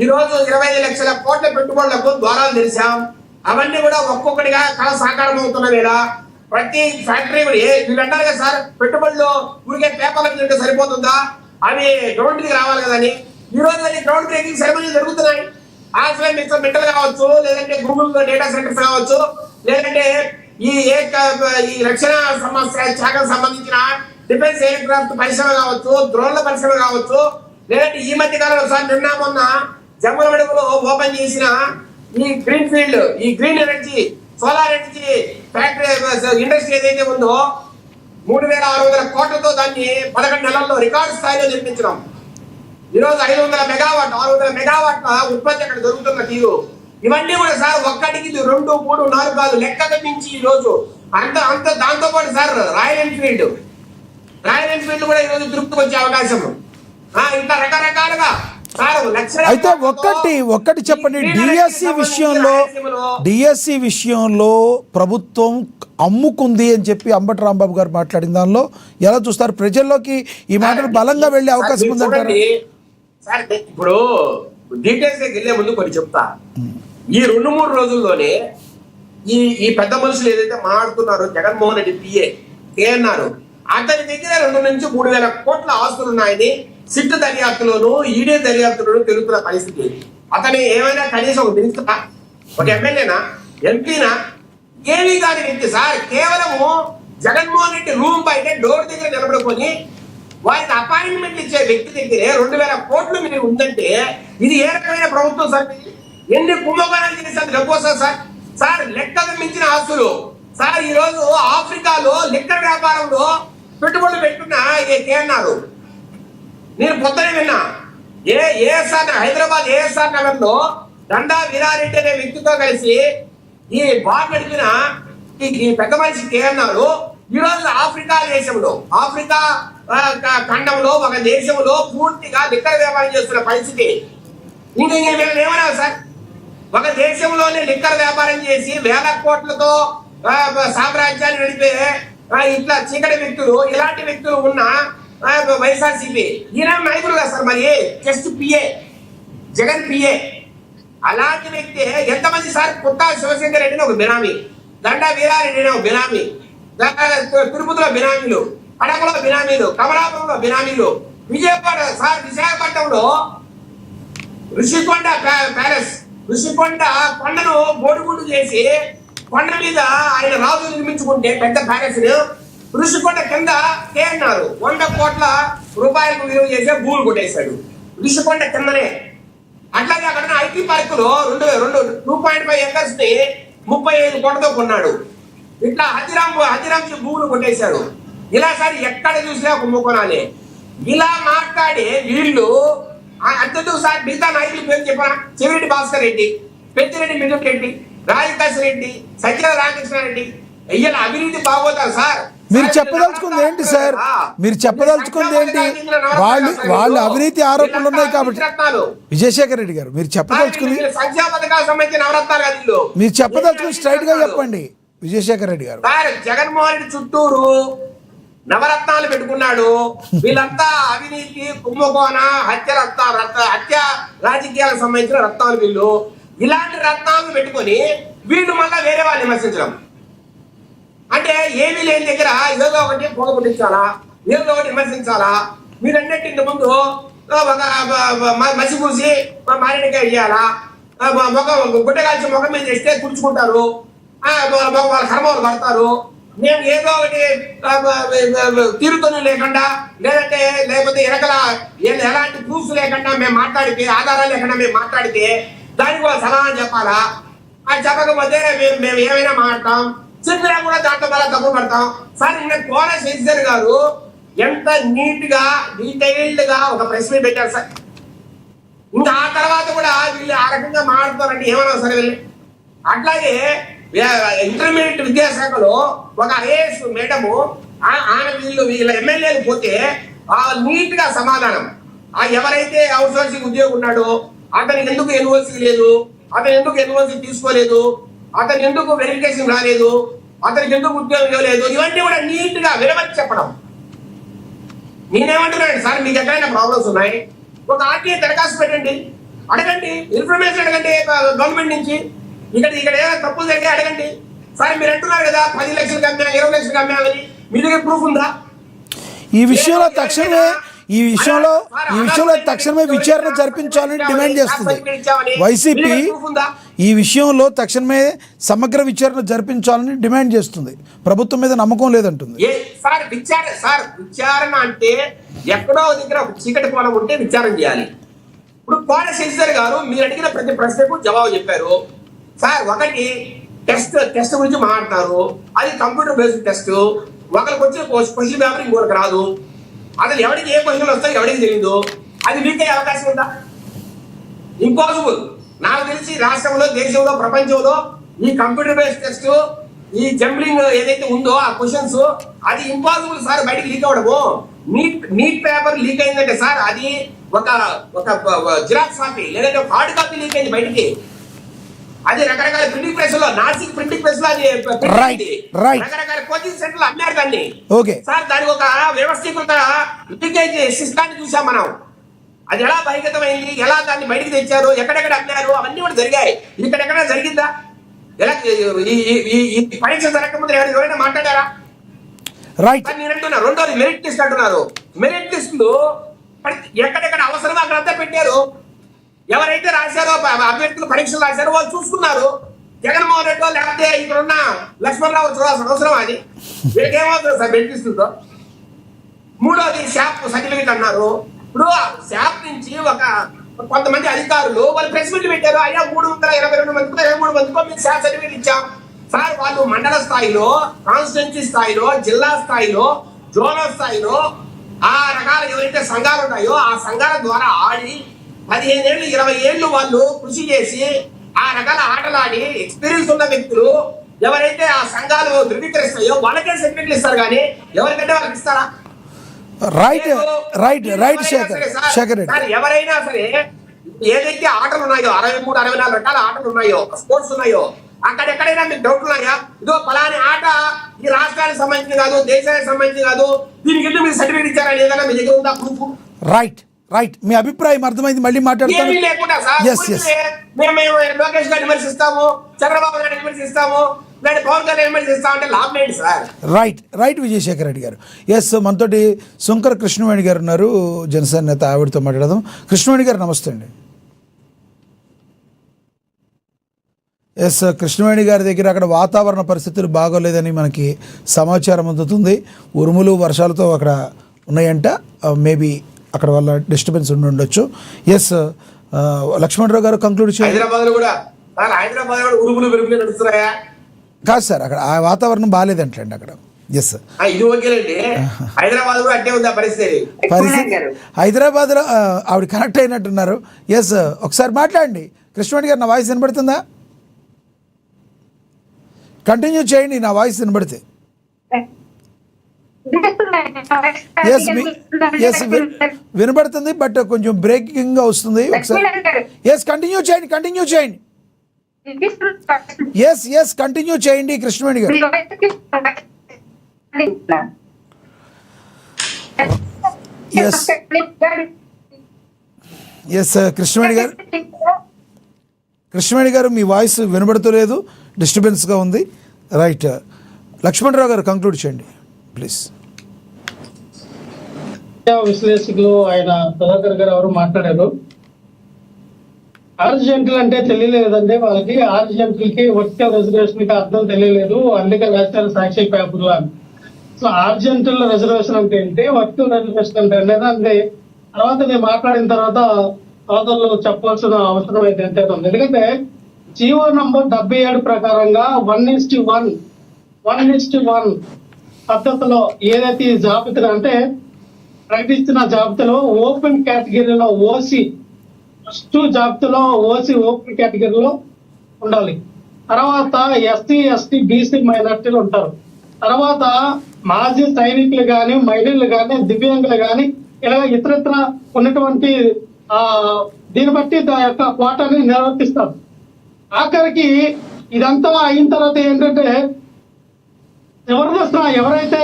S6: ఈ రోజు 25 లక్షల కోట్ల పెట్టుబడులకు ద్వారాలు తెరిచాం. అవన్నీ కూడా ఒక్కొక్కటిగా కళ సాకారం అవుతున్న వేళ ప్రతి ఫ్యాక్టరీ కూడా వీళ్ళు అంటారు కదా సార్, పెట్టుబడులు ఊరికే పేపర్లకు తింటే సరిపోతుందా, అవి గ్రౌండ్ కి రావాలి కదా అని. ఈ రోజు గ్రౌండ్ బ్రేకింగ్ సెరమనీ జరుగుతున్నాయి. ఆఫ్లై మెటల్ కావచ్చు, లేదంటే గూగుల్ డేటా సెంటర్స్ కావచ్చు, లేదంటే ఈ రక్షణ శాఖకు సంబంధించిన డిఫెన్స్ ఎయిర్ క్రాఫ్ట్ పరిశ్రమ కావచ్చు, డ్రోన్ల పరిశ్రమ కావచ్చు, లేదంటే ఈ మధ్య కాలంలో సార్ నిన్న మొన్న జమ్మలమడుగులో ఓపెన్ చేసిన ఈ గ్రీన్ ఫీల్డ్, ఈ green energy, solar energy factory industry ఏదైతే ఉందో 3,600 కోట్లతో దాన్ని 11 నెలల్లో రికార్డు స్థాయిలో నిర్మించడం. ఈరోజు 500 మెగావాట్ 600 మెగావాట్ల ఉత్పత్తి అక్కడ జరుగుతున్న తీరు. ఇవన్నీ కూడా సార్ ఒక్కటికి 2, 3, 4 కాదు, లెక్కకు మించి ఈ రోజు అంత దాంతో పాటు సార్ రాయల్ ఎన్ఫీల్డ్ కూడా ఈరోజు తిరుపతికి వచ్చే అవకాశం. ఇంకా రకరకాలుగా
S1: అయితే ఒక్కటి చెప్పండి, డిఎస్సి విషయంలో ప్రభుత్వం అమ్ముకుంది అని చెప్పి అంబటి రాంబాబు గారు మాట్లాడిన దానిలో ఎలా చూస్తారు? ప్రజల్లోకి ఈ మాటలు బలంగా వెళ్లే అవకాశం ఉందంటారు?
S6: సార్ ఇప్పుడు డీటెయిల్స్ వెళ్లే ముందు కొన్ని చెప్తా. ఈ 2-3 రోజుల్లోనే ఈ పెద్ద మనుషులు ఏదైతే మాట్లాడుతున్నారో, జగన్మోహన్ రెడ్డి పిఏ కేఎన్ఆర్, అతని దగ్గర 2 నుంచి 3,000 కోట్ల ఆస్తులు ఉన్నాయని సిట్ దర్యాప్తులోను, ఈడీ దర్యాప్తులోను తెలుస్తున్న పరిస్థితి. అతని ఏమైనా కనీసం ఒక మినిస్టరా, ఒక ఎమ్మెల్యేనా, ఎంపీనా, ఏమీ కాని వ్యక్తి సార్. కేవలము జగన్మోహన్ రెడ్డి రూమ్ బయట డోర్ దగ్గర నిలబడుకొని వారికి అపాయింట్మెంట్ ఇచ్చే వ్యక్తి దగ్గరే 2,000 కోట్లు మీరు ఉందంటే ఇది ఏ రకమైన ప్రభుత్వం సార్? ఎన్ని కుంభకోణాలు చేసి డబ్బు వస్తుంది సార్? సార్ లెక్కకు మించిన ఆస్తులు సార్. ఈ రోజు ఆఫ్రికాలో లిక్కర్ వ్యాపారంలో పెట్టుబడులు పెట్టుకున్న కేఎన్ఆర్ నేను పొద్దునే విన్నా. ఏఎస్ఆర్ హైదరాబాద్ ఏఎస్ఆర్ నగర్ లో దండా వీరారెడ్డి అనే వ్యక్తితో కలిసి ఈ బార్ నడిపిన ఈ పెద్ద మనిషి కేఎన్ఆర్ ఈ రోజు ఆఫ్రికా దేశంలో, ఆఫ్రికా ఖండంలో ఒక దేశంలో పూర్తిగా లిక్కర్ వ్యాపారం చేస్తున్న పరిస్థితి. ఇంకా ఏమన్నా సార్, ఒక దేశంలోనే లిక్కర్ వ్యాపారం చేసి 1,000 కోట్లతో సామ్రాజ్యాన్ని నడిపే ఇట్లా చీకటి వ్యక్తులు, ఇలాంటి వ్యక్తులు ఉన్న వైఎస్ఆర్సీపీ ఈయన నాయకులు కదా సార్. మరి జస్ట్ పిఏ, జగన్ పిఏ. అలాంటి వ్యక్తి ఎంతమంది సార్? పుట్టా శివశంకర్ రెడ్డిని ఒక బినామీ, దండా వీరారెడ్డిని ఒక బినామీ, తిరుపతిలో బినామీలు, కడపలో బినామీలు, కమలాపురంలో బినామీలు, విజయవాడ సార్ విశాఖపట్నంలో ఋషికొండ ప్యాలెస్, ఋషికొండ కొండను బోడిగుండు చేసి కొండ మీద ఆయన రాజు నిర్మించుకుంటే పెద్ద ప్యాలెస్ ఋషికొండ కింద కేఎన్ఆర్ 100 కోట్ల రూపాయలకు విలువ చేసే భూములు కొట్టేశాడు ఋషికొండ కిందనే. అట్లాగే అక్కడ ఐటీ పార్కులో 2.5 ఎకర్స్ ని 35 కోట్లతో కొన్నాడు. ఇట్లా హజిరాంజీ భూములు కొట్టేశాడు. ఇలా సార్ ఎక్కడ చూసినా కుంభకోణాలే. ఇలా మాట్లాడే వీళ్ళు అంతకు సార్ మిగతా నాయకుల పేరు చెప్పారా? చెవిరెడ్డి భాస్కర్ రెడ్డి, పెద్దిరెడ్డి మిథున్ రెడ్డి, రాజకాశ్ రెడ్డి, సజ్జల రామకృష్ణారెడ్డి, అయ్యల అవినీతి బాగోతారు సార్.
S1: మీరు చెప్పదలుచుకుంది ఏంటి సార్? మీరు చెప్పదలుచుకుంది ఏంటి? వాళ్ళు అవినీతి ఆరోపణలు ఉన్నాయి కాబట్టి. విజయశేఖర్ రెడ్డి గారు మీరు చెప్పదలుచుకుంది,
S6: సంక్షేమ పథకాలకు సంబంధించిన నవరత్నాలు కాదు.
S1: మీరు చెప్పదలుచుకుని స్ట్రైట్ గా చెప్పండి విజయశేఖర్ రెడ్డి గారు.
S6: సార్ జగన్మోహన్ రెడ్డి చుట్టూరు నవరత్నాలు పెట్టుకున్నాడు. వీళ్ళంతా అవినీతి, కుంభకోణ, హత్య రాజకీయాలకు సంబంధించిన రత్నాలు వీళ్ళు. ఇలాంటి రత్నాలను పెట్టుకొని వీళ్ళు మళ్ళా వేరే వాళ్ళు విమర్శించడం అంటే ఏమీ లేని దగ్గర ఏదో ఒకటి పొగ పుట్టించాలా, ఏదో ఒకటి విమర్శించాలా. మీరన్నట్టు ఇంత ముందు మసి పూసి మారేడుకాయ చేయాలా, గుడ్డగాల్చి ముఖం మీద చేస్తే తుడుచుకుంటారు, వాళ్ళ కర్మలు పడతారు. మేము ఏదో ఒకటి తీరుతోనే లేకుండా లేకపోతే ఎలాంటి ప్రూఫ్స్ లేకుండా మేము మాట్లాడితే, ఆధారాలు లేకుండా మేము మాట్లాడితే దానికి కూడా సలహా చెప్పాలా? అది చెప్పకపోతే మేము ఏమైనా మాట్లాడతాం, చెప్పినా కూడా దాంట్లో మళ్ళీ తప్పు పడతాం. సార్ నిన్న కోన శశిధర్ గారు ఎంత నీట్ గా డీటెయిల్డ్ గా ఒక ప్రెస్ మీట్ పెట్టారు సార్. ఇంకా ఆ తర్వాత కూడా వీళ్ళు ఆ రకంగా మాట్లాడుతారంటే ఏమన్నా సరే వెళ్ళి. అట్లాగే ఇంటర్మీడియట్ విద్యాశాఖలో ఒక ఐఏఎస్ మేడము ఆమె వీళ్ళ ఎమ్మెల్యేలు పోతే నీట్ గా సమాధానం, ఎవరైతే అవుట్ సోర్సింగ్ ఉద్యోగం ఉన్నాడో అతనికి ఎందుకు ఎన్ఓసి లేదు, అతను ఎందుకు ఎన్ఓసి తీసుకోలేదు, అతను ఎందుకు వెరిఫికేషన్ రాలేదు, అతనికి ఎందుకు ఉద్యోగం ఇవ్వలేదు, ఇవన్నీ కూడా నీట్ గా వివరించి చెప్పడం. నేనేమంటున్నాను సార్, మీకు ఎక్కడైనా ప్రాబ్లమ్స్ ఉన్నాయి ఒక ఆర్టీఐ దరఖాస్తు పెట్టండి, అడగండి, ఇన్ఫర్మేషన్ అడగండి గవర్నమెంట్ నుంచి. ఇక్కడ ఏదైనా తప్పులు జరిగే అడగండి. సార్ మీరు అంటున్నారు కదా 10 లక్షలకు అమ్మా 20 లక్షలకు అమ్మామని, మీ దగ్గర ప్రూఫ్ ఉందా?
S1: ఈ విషయంలో తక్షణమే విచారణ జరిపించాలని డిమాండ్ చేస్తుంది వైసీపీ. ఈ విషయంలో తక్షణమే సమగ్ర విచారణ జరిపించాలని డిమాండ్ చేస్తుంది. ప్రభుత్వం మీద నమ్మకం లేదంటుంది.
S6: విచారణ అంటే ఎక్కడో దగ్గర ఒక చీకటి కోణం ఉంటే విచారణ చేయాలి. ఇప్పుడు కోట శశిధర్ గారు మీరు అడిగిన ప్రతి ప్రశ్నకు జవాబు చెప్పారు. సార్ ఒకటి టెస్ట్ గురించి మాట్లాడుతున్నారు, అది కంప్యూటర్ బేస్డ్ టెస్ట్. ఒకరికి వచ్చిన క్వశ్చన్ పేపర్ ఇంకొకరికి రాదు. అసలు ఎవరికి ఏ క్వశ్చన్లు వస్తాయో ఎవరికి తెలియదు. అది మీకే అవకాశం ఉందా? ఇంపాసిబుల్. నాకు తెలిసి రాష్ట్రంలో, దేశంలో, ప్రపంచంలో ఈ కంప్యూటర్ బేస్డ్ టెస్ట్, ఈ జంబ్లింగ్ ఏదైతే ఉందో ఆ క్వశ్చన్స్, అది ఇంపాసిబుల్ సార్ బయటకు లీక్ అవ్వడము. నీట్ పేపర్ లీక్ అయిందంటే సార్ అది ఒక జిరాక్స్ కాపీ లేదంటే హార్డ్ కాపీ లీక్ అయింది బయటికి. అది రకరకాల ప్రింటింగ్ ప్రెస్ లో, నాసిక్ ప్రింటింగ్ ప్రెస్ లో అది రకరకాల కోచింగ్ సెంటర్లు అమ్మారు దాన్ని. సార్ దానికి ఒక వ్యవస్థీకృత లీకేజ్ సిస్టాన్ని చూసాం మనం. అది ఎలా బహిర్గతమైంది, ఎలా దాన్ని బయటికి తెచ్చారు, ఎక్కడెక్కడ అమ్మారు, అవన్నీ కూడా జరిగాయి. ఇక్కడెక్కడ జరిగిందా? ఎలా ఈ పరీక్ష జరగకముందు ఎవరైనా మాట్లాడారా? నేను అంటున్నా. రెండోది మెరిట్ లిస్ట్ అంటున్నారు. మెరిట్ లిస్ట్ ఎక్కడెక్కడ అవసరం అక్కడంతా పెట్టారు. ఎవరైతే రాశారో అభ్యర్థులు పరీక్షలు రాశారో వాళ్ళు చూసుకున్నారు. జగన్మోహన్ రెడ్డి లేకపోతే ఇక్కడ ఉన్న లక్ష్మణరావు చూడాల్సిన అవసరం అది. వీళ్ళకేమవుతుంది సార్ మెరిట్ లిస్టుతో? మూడోది శాప్ సర్టిఫికేట్ అన్నారు. ఇప్పుడు శాప్ నుంచి కొంతమంది అధికారులు వాళ్ళు ప్రెస్ మీట్ పెట్టారు. అయ్యా 322 మందికి 23 మందికో మీకు శాప్ సర్టిఫికేట్ ఇచ్చాం. సార్ వాళ్ళు మండల స్థాయిలో, కాన్స్టిట్యున్సీ స్థాయిలో, జిల్లా స్థాయిలో, జోనల్ స్థాయిలో ఆ రకాల ఎవరైతే సంఘాలు ఉన్నాయో ఆ సంఘాల ద్వారా ఆడి 15 ఏళ్ళు 20 ఏళ్ళు వాళ్ళు కృషి చేసి ఆ రకాల ఆటలాడి ఎక్స్పీరియన్స్ ఉన్న వ్యక్తులు ఎవరైతే ఆ సంఘాలు ధృవీకరిస్తాయో వాళ్ళకే సర్టిఫికెట్లు ఇస్తారు, కానీ ఎవరికంటే వాళ్ళకి ఇస్తారా? ఎవరైనా సరే ఏదైతే ఆటలు ఉన్నాయో 63, 64 రకాల ఆటలు ఉన్నాయో, స్పోర్ట్స్ ఉన్నాయో, అక్కడెక్కడైనా మీకు డౌట్ ఉన్నాయా? ఇదో పలాని ఆట ఈ రాష్ట్రానికి సంబంధించి కాదు, దేశానికి సంబంధించి కాదు, దీనికి ఎందుకు మీరు సర్టిఫికేట్ ఇచ్చారా లేదన్నా మీ దగ్గర ఉందా ప్రూఫ్?
S1: రైట్ మీ అభిప్రాయం అర్థమైంది. మళ్ళీ మాట్లాడతాను.
S6: లోకేష్ గారిని విమర్శిస్తాము, చంద్రబాబు నాయుడు విమర్శిస్తాము, పవన్ కళ్యాణ్ విమర్శిస్తామంటే లాభం ఏంటి సార్?
S1: రైట్ విజయశేఖర్ రెడ్డి గారు. మనతోటి శంకర్ కృష్ణవేణి గారు ఉన్నారు, జనసేన నేత. ఆవిడతో మాట్లాడదాం. కృష్ణవేణి గారు నమస్తే అండి. కృష్ణవేణి గారి దగ్గర అక్కడ వాతావరణ పరిస్థితులు బాగోలేదని మనకి సమాచారం అందుతుంది. ఉరుములు వర్షాలతో అక్కడ ఉన్నాయంట. మేబీ అక్కడ వల్ల డిస్టర్బెన్స్ ఉండి ఉండొచ్చు. లక్ష్మణరావు గారు కంక్లూడ్ చేయండి. కాదు సార్, అక్కడ ఆ వాతావరణం బాగాలేదంటండి అక్కడ. హైదరాబాద్ లో ఆవిడ కనెక్ట్ అయినట్టున్నారు. ఒకసారి మాట్లాడండి. కృష్ణవేణి గారు, నా వాయిస్ వినబడుతుందా? కంటిన్యూ చేయండి, నా వాయిస్ వినబడితే. వినబడుతుంది, బట్ కొంచెం బ్రేకింగ్ గా వస్తుంది. ఒకసారి కంటిన్యూ చేయండి. కంటిన్యూ చేయండి కృష్ణవేణి గారు. కృష్ణవేణి గారు మీ వాయిస్ వినబడతలేదు, డిస్టర్బెన్స్గా ఉంది. రైట్, లక్ష్మణరావు గారు కంక్లూడ్ చేయండి ప్లీజ్.
S4: విశ్లేషకులు ఆయన సుధాకర్ గారు ఎవరు మాట్లాడారు. ఆర్జెంటల్ అంటే తెలియలేదండి వాళ్ళకి. ఆర్జెంటల్ కి వర్టికల్ రిజర్వేషన్ కి అర్థం తెలియలేదు, అందుకే రాశారు సాక్షి పేపర్ అని. సో ఆర్జెంటల్ రిజర్వేషన్ అంటే ఏంటి, వర్టికల్ రిజర్వేషన్ అంటే అంటే తర్వాత నేను మాట్లాడిన తర్వాత సోదరులు చెప్పాల్సిన అవసరం అయితే ఎంత ఉంది. ఎందుకంటే జీవో నంబర్ 77 ప్రకారంగా 1:1 పద్ధతిలో ఏదైతే ఈ జాబితా అంటే ప్రకటించిన జాబితాలో ఓపెన్ కేటగిరీలో ఓసీ ఫస్ట్ జాబితాలో ఓపెన్ కేటగిరీలో ఉండాలి. తర్వాత ఎస్సీ, ఎస్టీ, బీసీ, మైనార్టీలు ఉంటారు. తర్వాత మాజీ సైనికులు కానీ, మహిళలు కానీ, దివ్యాంగులు కానీ, ఇలా ఇతరత్ర ఉన్నటువంటి దీన్ని బట్టి దాని యొక్క కోటాని నిర్వర్తిస్తారు. ఆఖరికి ఇదంతా అయిన తర్వాత ఏంటంటే జబర్దస్త్ ఎవరైతే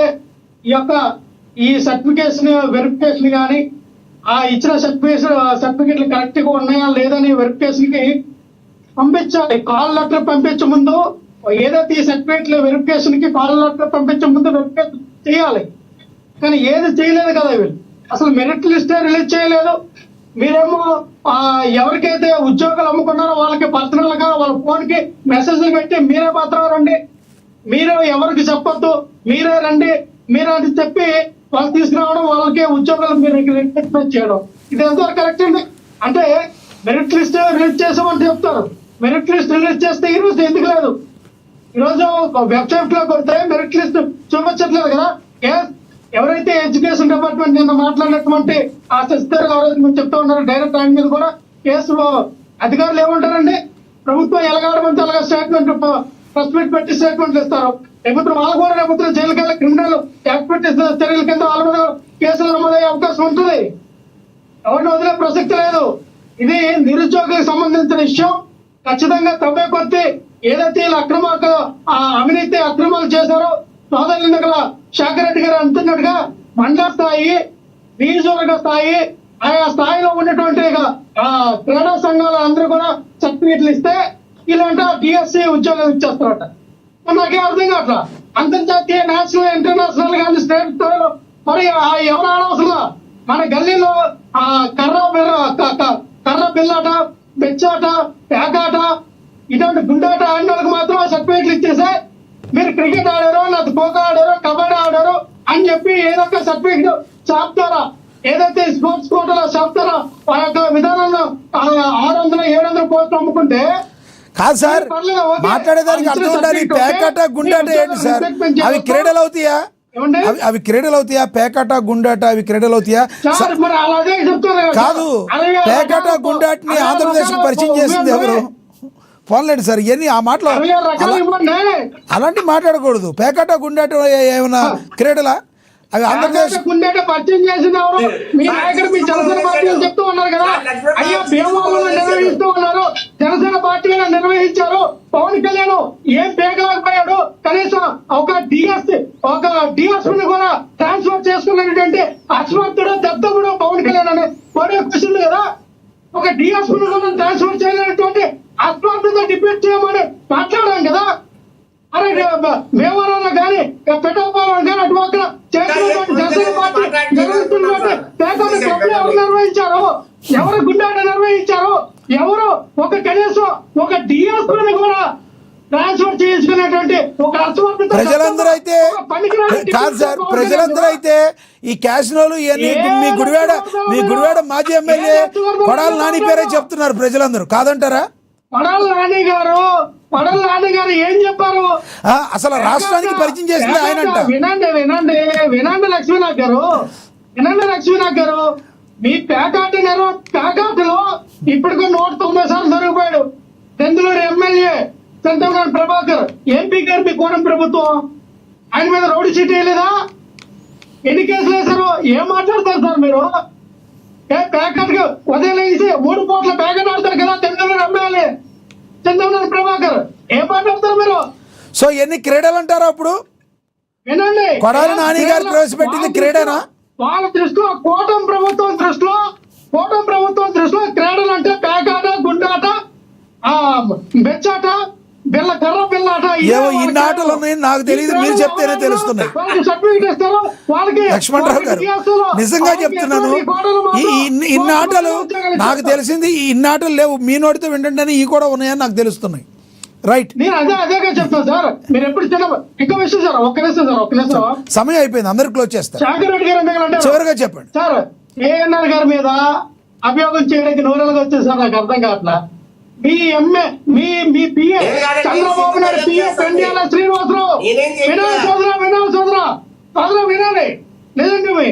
S4: ఈ యొక్క ఈ వెరిఫికేషన్ కానీ ఆ ఇచ్చిన సర్టిఫికెట్లు కరెక్ట్ గా ఉన్నాయా లేదని వెరిఫికేషన్ కి పంపించాలి. కాల్ లెటర్ పంపించే ముందు ఏదైతే ఈ సర్టిఫికేట్ వెరిఫికేషన్ కి కాల్ లెటర్ పంపించే ముందు వెరిఫికేషన్ చేయాలి. కానీ ఏది చేయలేదు కదా వీళ్ళు. అసలు మెరిట్ లిస్టే రిలీజ్ చేయలేదు. మీరేమో ఎవరికైతే ఉద్యోగాలు అమ్ముకున్నారో వాళ్ళకి పర్సనల్ గా వాళ్ళ ఫోన్ కి మెసేజ్లు పెట్టి మీరే మాత్రం రండి, మీరు ఎవరికి చెప్పొద్దు, మీరే రండి, మీరే అని చెప్పి వాళ్ళు తీసుకురావడం, వాళ్ళకి ఉద్యోగాలు మీరు రిక్రూట్మెంట్ చేయడం, ఇది ఎంతవరకు కరెక్ట్ అండి? అంటే మెరిట్ లిస్ట్ రిలీజ్ చేసామని చెప్తారు. మెరిట్ లిస్ట్ రిలీజ్ చేస్తే ఈ రోజు ఎందుకు లేదు? ఈరోజు వెబ్సైట్ లో కొడితే మెరిట్ లిస్ట్ చూపించట్లేదు కదా. ఎవరైతే ఎడ్యుకేషన్ డిపార్ట్మెంట్ నిన్న మాట్లాడినటువంటి ఆ సిస్టర్ మీరు చెప్తా ఉన్నారు డైరెక్ట్ ఆయన మీద కూడా కేసులో అధికారులు ఏమంటారండి? ప్రభుత్వం ఎలాగడమంటే అలాగే స్టేట్మెంట్ ప్రెస్ మీట్ పెట్టి స్టేట్మెంట్లు ఇస్తారు. లేకపోతే వాళ్ళు కూడా లేకపోతే జైలుకి వెళ్ళి క్రిమినల్ యాక్టివిటీస్ చర్యల కింద వాళ్ళ మీద కేసులు నమోదయ్యే అవకాశం ఉంటుంది. ఎవరిని వదిలే ప్రసక్తి లేదు. ఇది నిరుద్యోగులకు సంబంధించిన విషయం. ఖచ్చితంగా తవ్వే కొద్దీ ఏదైతే వీళ్ళు అవినీతి అక్రమాలు చేశారో సోదరుల ఎన్నికల శేఖర్ రెడ్డి గారు అంటున్నట్టుగా మండల స్థాయి, నియోజకవర్గ స్థాయి, ఆయా స్థాయిలో ఉన్నటువంటి క్రీడా సంఘాలు అందరూ కూడా సర్టిఫికెట్లు ఇస్తే వీళ్ళంట డిఎస్సి ఉద్యోగాలు ఇచ్చేస్తారట. నాకేం అర్థం కావట్లా. అంతర్జాతీయ నేషనల్ ఇంటర్నేషనల్ కానీ స్టేట్ స్థాయిలో మరి ఎవరు ఆడవసరం? మన గల్లీలో కర్ర బిల్లాట, బెచ్చాట, పేకాట, ఇటువంటి గుండాట ఆడిన వాళ్ళకి మాత్రం సర్టిఫికెట్లు ఇచ్చేసే మీరు క్రికెట్ ఆడారో లేదా ఖోఖో ఆడారో కబడ్డీ ఆడారో అని చెప్పి ఏదో ఒక సర్టిఫికెట్ చెప్తారా? ఏదైతే స్పోర్ట్స్ కోటాలో చెప్తారో ఆ యొక్క విధానంలో 600-700 పోస్టులు అమ్ముకుంటే
S1: కాదు సార్, మాట్లాడేదానికి అర్థం ఉండాలి. పేకాట గుండాట ఏంటి సార్? అవి క్రీడలు అవుతాయా? అవి క్రీడలు అవుతాయా? పేకాట గుండాట అవి క్రీడలు అవుతాయా? కాదు, పేకాట గుండాటని ఆంధ్రప్రదేశ్ పరిచయం చేసింది ఎవరు? పోన్లేండి సార్, ఇవన్నీ ఆ మాటలు అలాంటివి మాట్లాడకూడదు. పేకాట గుండాట ఏమన్నా క్రీడలా? అవి ఆంధ్రప్రదేశ్
S4: పరిచయం చేసింది ఎవరు? మీ నాయకుడు మీ జనసేన పార్టీలు చెప్తూ ఉన్నారు కదా. అయ్యా భీమవరంలో నిర్వహిస్తూ ఉన్నారు, జనసేన పార్టీలో నిర్వహించారు. పవన్ కళ్యాణ్ ఏం పేకలేకపోయాడు? కనీసం ఒక డిఎస్పీని కూడా ట్రాన్స్ఫర్ చేసుకున్నటువంటి అస్మర్థుడు దత్తముడు పవన్ కళ్యాణ్ అనే కొడే క్వశ్చన్ కదా. ఒక డిఎస్పీని కూడా ట్రాన్స్ఫర్ చేయలేనటువంటి అస్మర్థతో డిబేట్ చేయమని మాట్లాడాం కదా. అరే భీమవరంలో కానీ పెట్టాపాలలో కానీ అటుపక్కన చేస్తున్నటువంటి జనసేన పార్టీ నిర్వహిస్తున్నటువంటి పేకాట క్లబ్లు ఎవరు నిర్వహించారు? ఎవరు గుండాట నిర్వహించారు? ఎవరు ఒక కనీసం ఒక డిఎస్పీని కూడా ట్రాన్స్ఫర్ చేసుకునేటువంటి ఒక అస్మర్థత
S1: ప్రజలందరూ అయితే కాదు సార్, ప్రజలందరూ అయితే ఈ క్యాసినోలు మీ గుడివాడ మాజీ ఎమ్మెల్యే కొడాలి నాని పేరే చెప్తున్నారు ప్రజలందరూ, కాదంటారా?
S4: కొడాలి నాని గారు ఏం చెప్పారు?
S1: అసలు రాష్ట్రానికి పరిచయం చేసింది ఆయన అంట.
S4: వినండి లక్ష్మీనాథ్ గారు, మీ పేకాటలో ఇప్పటికో 190 సార్లు దొరికిపోయాడు. దెందులూరు ఎమ్మెల్యే చంద్రబాబు ప్రభాకర్, ఎంపీ గారు మీ కూటమి ప్రభుత్వం, ఆయన మీద రౌడీ షీట్ వేయలేదా? ఎన్ని కేసులు వేశారు? ఏం మాట్లాడతారు సార్ మీరు? ప్యాకెట్ గా ఉదయం 3 కోట్ల ప్యాకెట్ ఆడతారు కదా చంద్రబాబు ఎమ్మెల్యే చంద్రబాబు ప్రభాకర్, ఏం మాట్లాడతారు మీరు?
S1: సో ఎన్ని క్రీడలు అంటారు? అప్పుడు
S4: వినండి,
S1: కొడాలి నాని గారు ప్రవేశపెట్టింది క్రీడనా?
S4: వాళ్ళ దృష్టిలో కూటమి ప్రభుత్వం దృష్టిలో క్రీడలు అంటే పేకాట, గుండాట, బెచ్చాట, కర్ర బిల్లాట,
S1: ఏవో ఇన్ని ఆటలు ఉన్నాయని నాకు తెలియదు, మీరు చెప్తేనే తెలుస్తున్నాయి. లక్ష్మణరావు గారు, నిజంగా చెప్తున్నాను, ఇన్ని ఆటలు నాకు తెలిసింది, ఈ ఇన్ని ఆటలు లేవు, మీ నోటితో వింటుంటేనే ఈ కూడా ఉన్నాయని నాకు తెలుస్తున్నాయి. రైట్,
S4: నేను అదేగా చెప్తాను సార్. మీరు ఎప్పుడు ఇంకో విషయం సార్, ఒక్క నిమిషం
S1: సమయం అయిపోయింది, అందరు క్లోజ్ చేస్తారు.
S4: శేఖర్ రెడ్డి గారు
S1: చివరిగా చెప్పండి
S4: సార్. ఏఎన్ఆర్ గారి మీద అభియోగం చేయడానికి నూనెలుగా వచ్చింది సార్, నాకు అర్థం కావట్లా. మీ పిఏ చంద్రబాబు నాయుడు పిఏ పెండియాల శ్రీనివాసరావు, వినాలి లేదండి,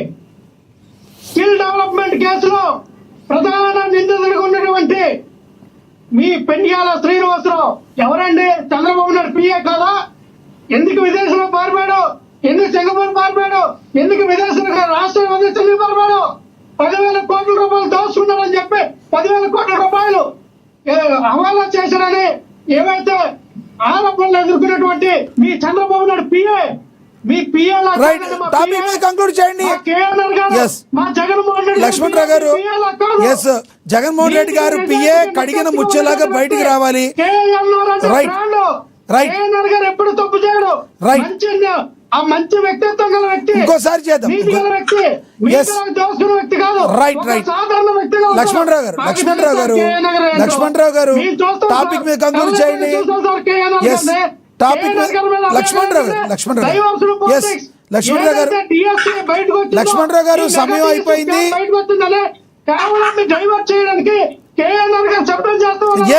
S4: స్కిల్ డెవలప్మెంట్ కేసులో ప్రధాన నిందితుడిగా ఉన్నటువంటి మీ పెండియాల శ్రీనివాసరావు ఎవరండి? చంద్రబాబు నాయుడు పిఏ కాదా? ఎందుకు విదేశంలో పారిపోయాడు? ఎందుకు సింగపూర్ పారిపోయాడు? ఎందుకు విదేశంలో రాష్ట్రం వదిలి పారిపోయాడు? 10,000 కోట్ల రూపాయలు దోచుకున్నారని చెప్పి 10,000 కోట్ల రూపాయలు హవాలా చేశారని ఏవైతే ఆరోపణలు ఎదుర్కొన్నటువంటి మీ చంద్రబాబు నాయుడు పిఏ, మీ పిఏ
S1: కంక్లూడ్ చేయండి.
S4: మా జగన్మోహన్ రెడ్డి
S1: లక్ష్మణరావు గారు, జగన్మోహన్ రెడ్డి గారు పిఏ కడిగిన ముచ్చేలాగా బయటికి రావాలి. రైట్ రైట్
S4: గారు ఎప్పుడు తప్పు చేయడు.
S1: రైట్.
S4: ఆ మంచి వ్యక్తిత్వం గల వ్యక్తి,
S1: ఇంకోసారి చేద్దాం.
S4: నీతి గల వ్యక్తి,
S1: Yes.
S4: దోసుకున్న వ్యక్తి కాదు.
S1: రైట్
S4: ఒక
S1: రైట్
S4: సాధారణ వ్యక్తి కాదు.
S1: లక్ష్మణరావు గారు లక్ష్మణరావు గారు టాపిక్ మీద కంక్లూడ్ చేయండి. ఎస్ టాపిక్ లక్ష్మణరావు గారు సమయం అయిపోయింది.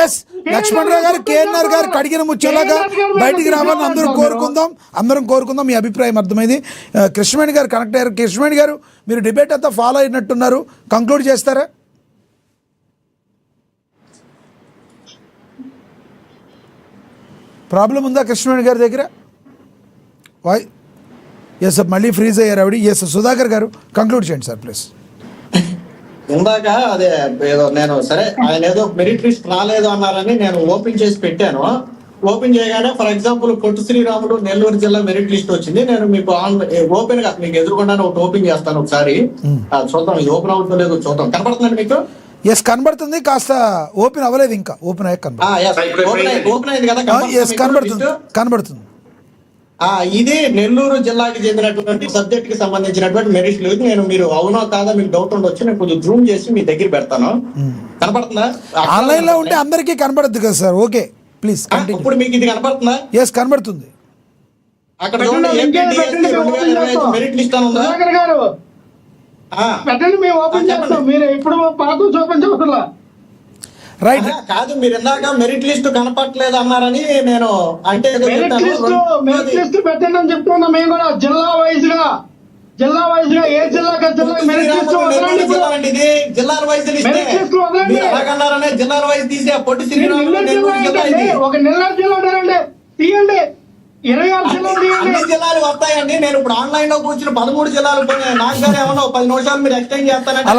S1: ఎస్ లక్ష్మణరావు గారు కేఎన్ఆర్ గారు కడిగిన ముచ్చేలాగా బయటికి రావాలని అందరం కోరుకుందాం. మీ అభిప్రాయం అర్థమైంది. కృష్ణవేణి గారు కనెక్ట్ అయ్యారు. కృష్ణవేణి గారు మీరు డిబేట్ అంతా ఫాలో అయినట్టున్నారు, కంక్లూడ్ చేస్తారా? ప్రాబ్లం ఉందా కృష్ణవేణి గారి దగ్గర? వాయ్ ఎస్ మళ్ళీ ఫ్రీజ్ అయ్యారు ఆవిడ. ఎస్ సుధాకర్ గారు కంక్లూడ్ చేయండి సార్ ప్లీజ్.
S5: ఇందాక అదే ఏదో నేను సరే ఆయన ఏదో మెరిట్ లిస్ట్ రాలేదు అన్నారని నేను ఓపెన్ చేసి పెట్టాను. ఓపెన్ చేయగానే ఫర్ ఎగ్జాంపుల్ పొట్టు శ్రీరాములు నెల్లూరు జిల్లా మెరిట్ లిస్ట్ వచ్చింది. నేను మీకు ఓపెన్ గా మీకు ఎదురుకుండానే ఒకటి ఓపెన్ చేస్తాను, ఒకసారి చూద్దాం ఇది ఓపెన్ అవుతుందో లేదో చూద్దాం. కనపడుతుందండి మీకు?
S1: ఎస్ కనబడుతుంది, కాస్త ఓపెన్ అవ్వలేదు ఇంకా, ఓపెన్ అయ్యాక
S5: ఓపెన్ అయింది కదా,
S1: కనబడుతుంది.
S5: ఇది నెల్లూరు జిల్లాకి చెందినటువంటి సబ్జెక్ట్ కి సంబంధించినటువంటి మెరిట్ లిస్ట్. నేను మీరు అవునో కాదా మీకు డౌట్ ఉండొచ్చు, నేను కొంచెం జూమ్ చేసి మీ దగ్గర పెడతాను. కనపడుతుందా?
S1: ఆన్లైన్ లో ఉంటే అందరికీ కనబడద్దు కదా సార్. ఓకే ప్లీజ్
S5: ఇప్పుడు మీకు ఇది కనపడుతుందా?
S1: ఎస్ కనబడుతుంది.
S5: అక్కడ చూడండి మెరిట్ లిస్ట్ అని ఉందా?
S4: పెట్టండి, మేము ఓపెన్ చేస్తాం. మీరు ఇప్పుడు పాకు ఓపెన్ చేస్తున్నా.
S1: రైట్
S5: కాదు, మీరు ఇందాక మెరిట్ లిస్ట్ కనపట్లేదు అన్నారని నేను అంటే
S4: మెరిట్ లిస్ట్ పెట్టండి అని చెప్తున్నా. మేము కూడా జిల్లా వైజ్ గా ఏ జిల్లాకి మెరిట్ లిస్ట్
S5: ఇది జిల్లాల వైజ్ అలాగన్నారనే జిల్లాల వైజ్ తీసే పొట్టి
S4: ఒక నెల్లూరు జిల్లా ఉండాలండి, తీయండి. 26 జిల్లాలు
S5: అన్ని జిల్లాలు వస్తాయండి. నేను ఇప్పుడు ఆన్లైన్ లో కూర్చుని 13 జిల్లాలు నాకు కానీ ఏమన్నా 10 నిమిషాలు మీరు ఎక్స్టెండ్ చేస్తానంటే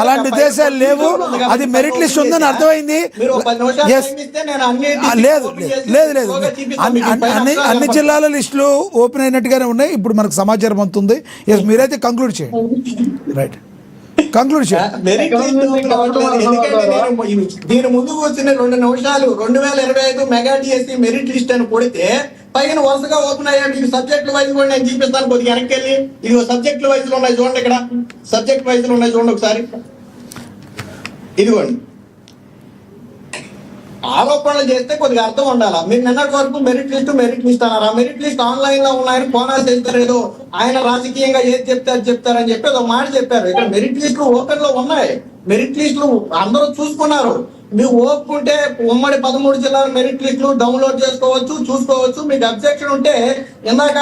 S1: అలాంటి ఉద్దేశాలు లేవు. అది మెరిట్ లిస్ట్ ఉందని అర్థమైంది. లేదు అన్ని జిల్లాల లిస్టులు ఓపెన్ అయినట్టుగానే ఉన్నాయి. ఇప్పుడు మనకు సమాచారం అందుతుంది. ఎస్ మీరైతే కంక్లూడ్ చేయండి. రైట్ కంక్లూడ్ చేయండి.
S5: దీని ముందుకు వచ్చిన 2 నిమిషాలు 2025 మెగా డిఎస్సి మెరిట్ లిస్ట్ అని కొడితే పైన వరుసగా ఓపెన్ అయ్యా. మీకు సబ్జెక్ట్ వైజ్ కూడా నేను చూపిస్తాను. కొద్దిగా వెనక్కి వెళ్ళి ఇది సబ్జెక్ట్ వైజ్ లో ఉన్నాయి చూడండి. ఇక్కడ సబ్జెక్ట్ వైజ్ లో ఉన్నాయి చూడండి ఒకసారి. ఇదిగోండి, ఆరోపణలు చేస్తే కొద్దిగా అర్థం ఉండాలా. మీరు నిన్నటి వరకు మెరిట్ లిస్ట్ అన్నారు. ఆ మెరిట్ లిస్ట్ ఆన్లైన్ లో ఉన్నాయని కోనాలు చేస్తారు. ఏదో ఆయన రాజకీయంగా ఏది చెప్తారని చెప్పి ఒక మాట చెప్పారు. ఇక్కడ మెరిట్ లిస్టులు ఓపెన్ లో ఉన్నాయి. మెరిట్ లిస్టులు అందరూ చూసుకున్నారు. మీకు ఓపుకుంటే ఉమ్మడి 13 జిల్లాల మెరిట్ లిస్టులు డౌన్లోడ్ చూసుకోవచ్చు. మీకు అబ్జెక్షన్ ఉంటే ఇందాక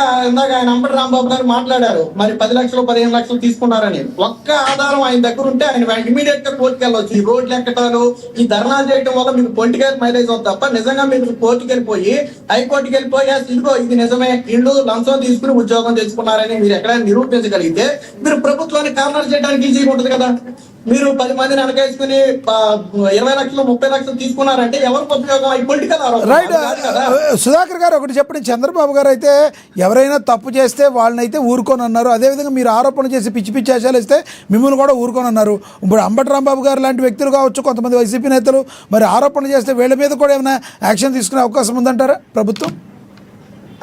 S5: ఆయన అంబటి రాంబాబు గారు మాట్లాడారు, మరి 10 లక్షలు 15 లక్షలు తీసుకున్నారని. ఒక్క ఆధారం ఆయన దగ్గర ఉంటే ఆయన ఇమీడియట్ గా కోర్టుకు వెళ్ళొచ్చు. ఈ రోడ్లు ఎక్కటాలు, ఈ ధర్నాలు చేయడం వల్ల మీకు పొలిటికల్ మైలేజ్ అవుతుంది తప్ప నిజంగా మీరు కోర్టుకు వెళ్ళిపోయి హైకోర్టుకి వెళ్ళిపోయి ఇదిగో ఇది నిజమే, ఇళ్ళు లంచం తీసుకుని ఉద్యోగం తెచ్చుకున్నారని మీరు ఎక్కడైనా నిరూపించగలిగితే మీరు ప్రభుత్వాన్ని కార్నర్ చేయడానికి ఈజీగా ఉంటుంది కదా. మీరు 10 మందిని అనకేసుకుని 20 లక్షలు 30 లక్షలు తీసుకున్నారంటే ఎవరికి ఉపయోగం? Political
S1: right. సుధాకర్ గారు ఒకటి చెప్పండి. చంద్రబాబు గారు అయితే ఎవరైనా తప్పు చేస్తే వాళ్ళని అయితే ఊరుకొని అన్నారు. అదేవిధంగా మీరు ఆరోపణ చేసి పిచ్చి ఆశాలు ఇస్తే మిమ్మల్ని కూడా ఊరుకొని అన్నారు. ఇప్పుడు అంబటి రాంబాబు గారు లాంటి వ్యక్తులు కావచ్చు, కొంతమంది వైసీపీ నేతలు మరి ఆరోపణ చేస్తే వీళ్ళ మీద కూడా ఏమైనా యాక్షన్ తీసుకునే అవకాశం ఉందంటారా ప్రభుత్వం?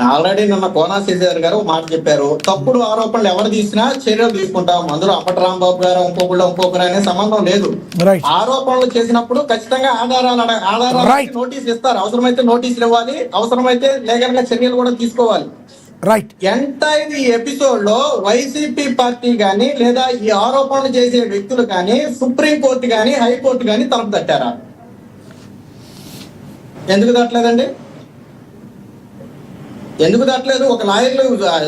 S5: ఆల్రెడీ నిన్న కోనా శశిధర్ గారు మాట చెప్పారు. తప్పుడు ఆరోపణలు ఎవరు తీసినా చర్యలు తీసుకుంటాం. అందులో అంబటి రాంబాబు గారు ఇంకొకరు అనే సంబంధం లేదు. ఆరోపణలు చేసినప్పుడు ఖచ్చితంగా ఆధారాలు నోటీస్ ఇస్తారు. అవసరమైతే నోటీసులు ఇవ్వాలి, అవసరమైతే లీగల్ గా చర్యలు కూడా తీసుకోవాలి.
S1: రైట్.
S5: ఎంటైర్ ఈ ఎపిసోడ్ లో వైసీపీ పార్టీ గాని లేదా ఈ ఆరోపణలు చేసే వ్యక్తులు కానీ సుప్రీంకోర్టు గాని హైకోర్టు గాని తలుపు తట్టారా? ఎందుకు తట్టలేదండి? ఎందుకు తట్టలేదు? ఒక లాయర్లు